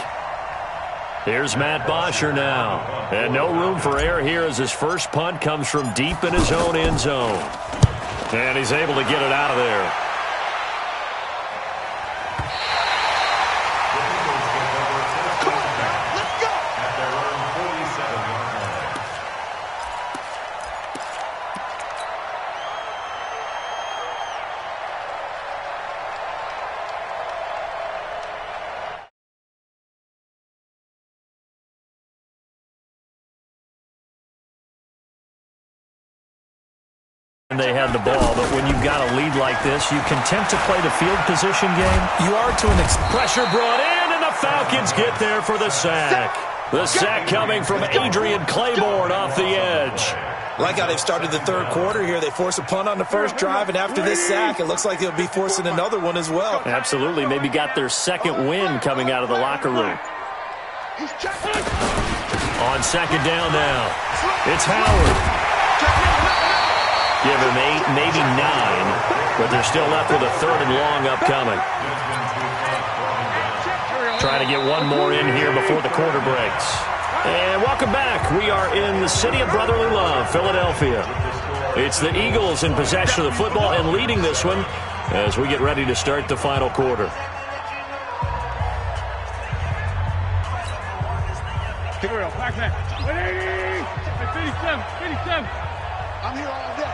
Here's Matt Bosher now. And no room for error here as his first punt comes from deep in his own end zone. And he's able to get it out of there. had the ball, but when you've got a lead like this, you content to play the field position game? You are to an extent. Pressure brought in, and the Falcons get there for the sack. The sack coming from Adrian Claiborne off the edge. Like how they've started the third quarter here. They force a punt on the first drive, and after this sack, it looks like they'll be forcing another one as well. Absolutely. Maybe got their second win coming out of the locker room. On second down now, it's Howard. Give him 8, maybe 9, but they're still left with a third and long upcoming. Trying to get one more in here before the quarter breaks. And welcome back. We are in the city of brotherly love, Philadelphia. It's the Eagles in possession of the football and leading this one as we get ready to start the final quarter. I'm here all day.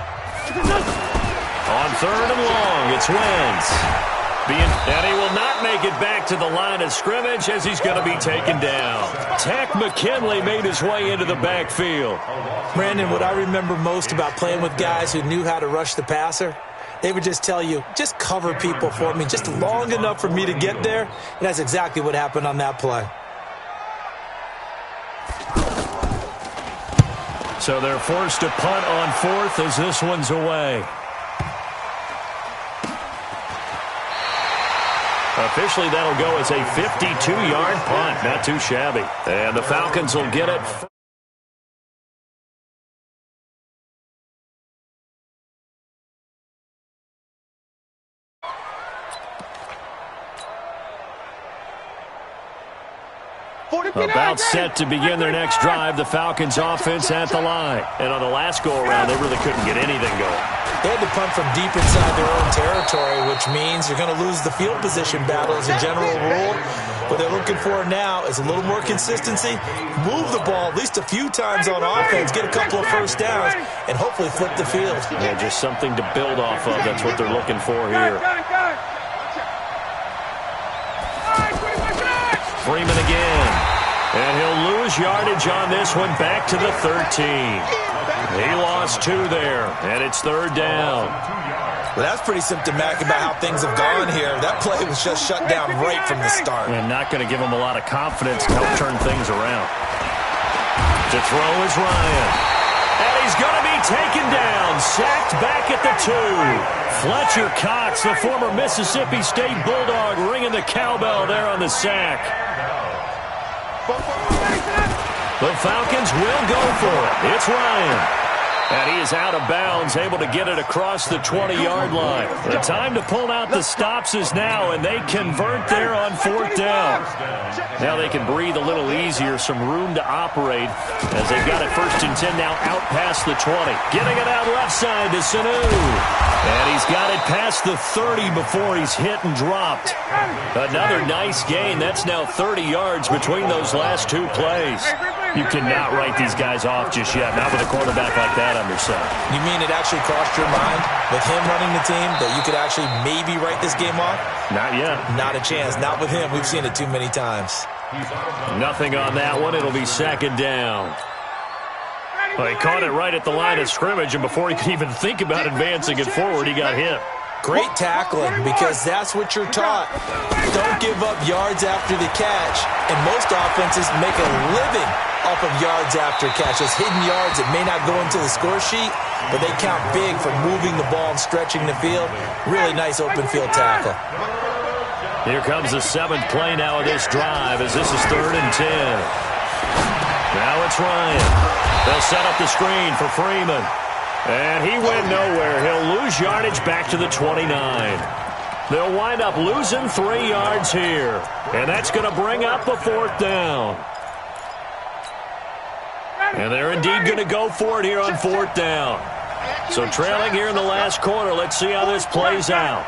On third and long, it's Wentz. And he will not make it back to the line of scrimmage as he's going to be taken down. Tack McKinley made his way into the backfield. Brandon, what I remember most about playing with guys who knew how to rush the passer, they would just tell you, just cover people for me, just long enough for me to get there. And that's exactly what happened on that play. So they're forced to punt on fourth as this one's away. Officially, that'll go as a 52-yard punt. Not too shabby. And the Falcons will get it. About set to begin their next drive, the Falcons offense at the line. And on the last go-around, they really couldn't get anything going. They had to punt from deep inside their own territory, which means you're going to lose the field position battle as a general rule. What they're looking for now is a little more consistency, move the ball at least a few times on offense, get a couple of first downs, and hopefully flip the field. Yeah, just something to build off of. That's what they're looking for here. Freeman again. And he'll lose yardage on this one back to the 13. He lost 2 there, and it's third down. Well, that's pretty symptomatic about how things have gone here. That play was just shut down right from the start. And not going to give him a lot of confidence to help turn things around. To throw is Ryan. And he's going to be taken down, sacked back at the 2. Fletcher Cox, the former Mississippi State Bulldog, ringing the cowbell there on the sack. The Falcons will go for it. It's Ryan. And he is out of bounds, able to get it across the 20-yard line. The time to pull out the stops is now, and they convert there on fourth down. Now they can breathe a little easier, some room to operate as they've got it first and 10 now out past the 20. Getting it out left side to Sanu. And he's got it past the 30 before he's hit and dropped. Another nice gain. That's now 30 yards between those last 2 plays. You cannot write these guys off just yet, not with a quarterback like that under center. You mean it actually crossed your mind with him running the team that you could actually maybe write this game off? Not yet. Not a chance. Not with him. We've seen it too many times. Nothing on that one. It'll be second down. Well, he caught it right at the line of scrimmage, and before he could even think about advancing it forward, he got hit. Great tackling, because that's what you're taught. Don't give up yards after the catch, and most offenses make a living off of yards after catch. Those hidden yards that may not go into the score sheet, but they count big for moving the ball and stretching the field. Really nice open field tackle. Here comes the 7th play now of this drive as this is third and 10. Now it's Ryan. They'll set up the screen for Freeman. And he went nowhere. He'll lose yardage back to the 29. They'll wind up losing 3 yards here. And that's going to bring up a fourth down. And they're indeed going to go for it here on fourth down. So trailing here in the last quarter. Let's see how this plays out.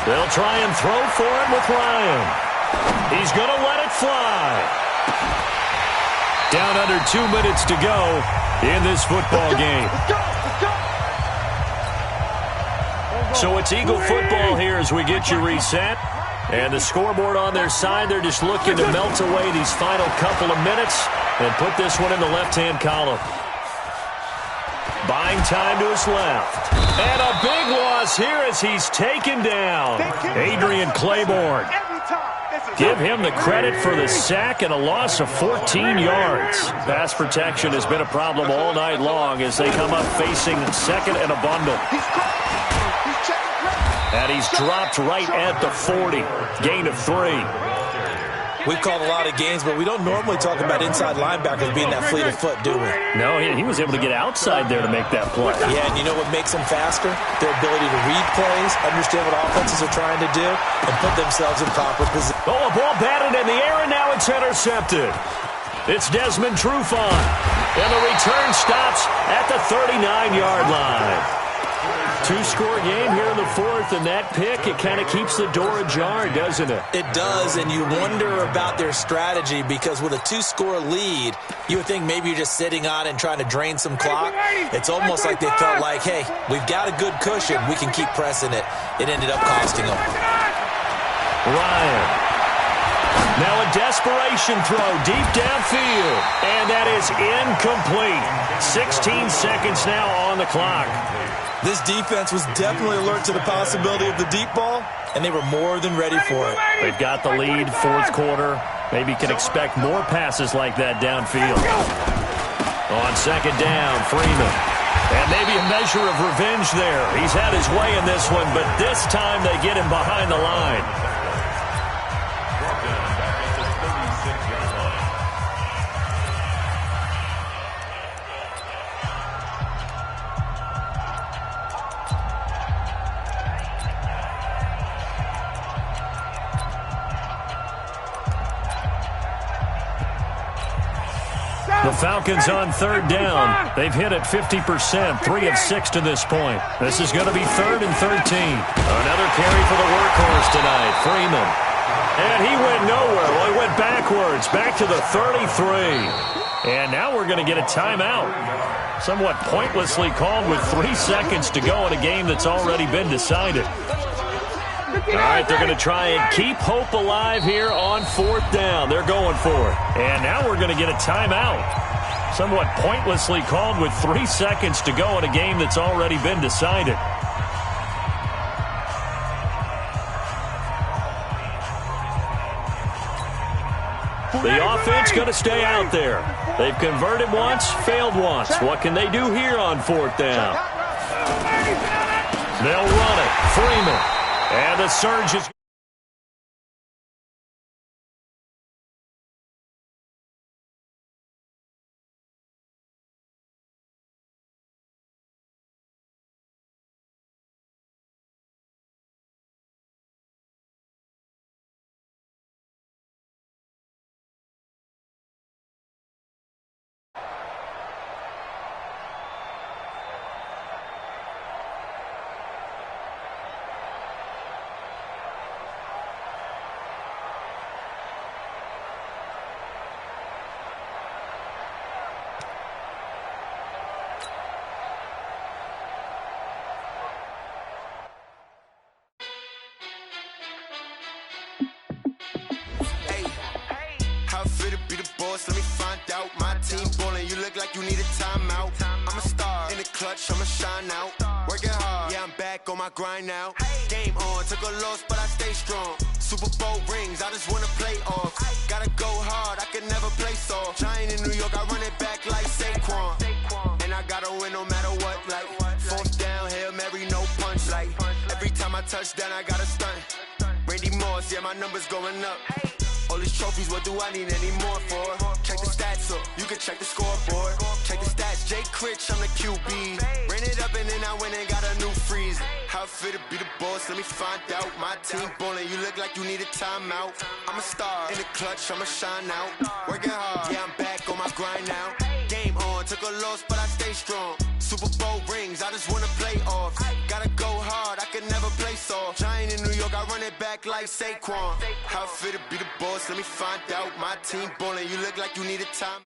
They'll try and throw for it with Ryan. He's going to let it fly. Down under 2 minutes to go in this football game. So it's Eagle football here as we get you reset. And the scoreboard on their side, they're just looking to melt away these final couple of minutes and put this one in the left-hand column. Buying time to his left. And a big loss here as he's taken down. Adrian Claiborne. Give him the credit for the sack and a loss of 14 yards. Pass protection has been a problem all night long as they come up facing second and a bundle. And he's dropped right at the 40. Gain of 3. We've called a lot of games, but we don't normally talk about inside linebackers being that fleet of foot, do we? No, he was able to get outside there to make that play. Yeah, and you know what makes them faster? Their ability to read plays, understand what offenses are trying to do, and put themselves in proper position. Oh, a ball batted in the air, and now it's intercepted. It's Desmond Trufant, and the return stops at the 39-yard line. Two-score game here in the fourth, and that pick, it kind of keeps the door ajar, doesn't it? It does, and you wonder about their strategy because with a two-score lead, you would think maybe you're just sitting on and trying to drain some clock. It's almost like they felt like, hey, we've got a good cushion. We can keep pressing it. It ended up costing them. Ryan. Now a desperation throw deep downfield, and that is incomplete. 16 seconds now on the clock. This defense was definitely alert to the possibility of the deep ball, and they were more than ready for it. They've got the lead, fourth quarter. Maybe can expect more passes like that downfield. On second down, Freeman. And maybe a measure of revenge there. He's had his way in this one, but this time they get him behind the line. The Falcons on third down. They've hit it 50%, 3 of 6 to this point. This is going to be 3rd and 13. Another carry for the workhorse tonight, Freeman. And he went nowhere. Well, he went backwards, back to the 33. And now we're going to get a timeout. Somewhat pointlessly called with 3 seconds to go in a game that's already been decided. All right, they're going to try and keep hope alive here on 4th down. They're going for it. And now we're going to get a timeout. Somewhat pointlessly called with 3 seconds to go in a game that's already been decided. The offense going to stay out there. They've converted once, failed once. What can they do here on 4th down? They'll run it. Freeman. And the surge is... Let me find out. My team ballin', you look like you need a timeout. I'm a star in the clutch, I'ma shine out. Working hard, yeah, I'm back on my grind now. Game on, took a loss, but I stay strong. Super Bowl rings, I just wanna play off. Gotta go hard, I can never play soft. Giant in New York, I run it back like Saquon. And I gotta win no matter what, like 4th down, Hail Mary, no punch. Like every time I touch down, I gotta stunt. Randy Moss, yeah, my numbers going up. All these trophies, what do I need any more for? Check the stats up, you can check the scoreboard. Check the stats, Jay Critch, I'm the QB. Ran it up and then I went and got a new freeze. How it feel to be the boss, let me find out. My team ballin', you look like you need a timeout. I'm a star in the clutch, I'ma shine out. Working hard, yeah, I'm back on my grind now. Game on, took a loss, but I stay strong. Super Bowl rings, I just wanna play off. Gotta go hard, I can never play soft. Giant in New York, I run it back like Saquon. How it feel to be the boss, let me find out. My team ballin', you look like you need a time.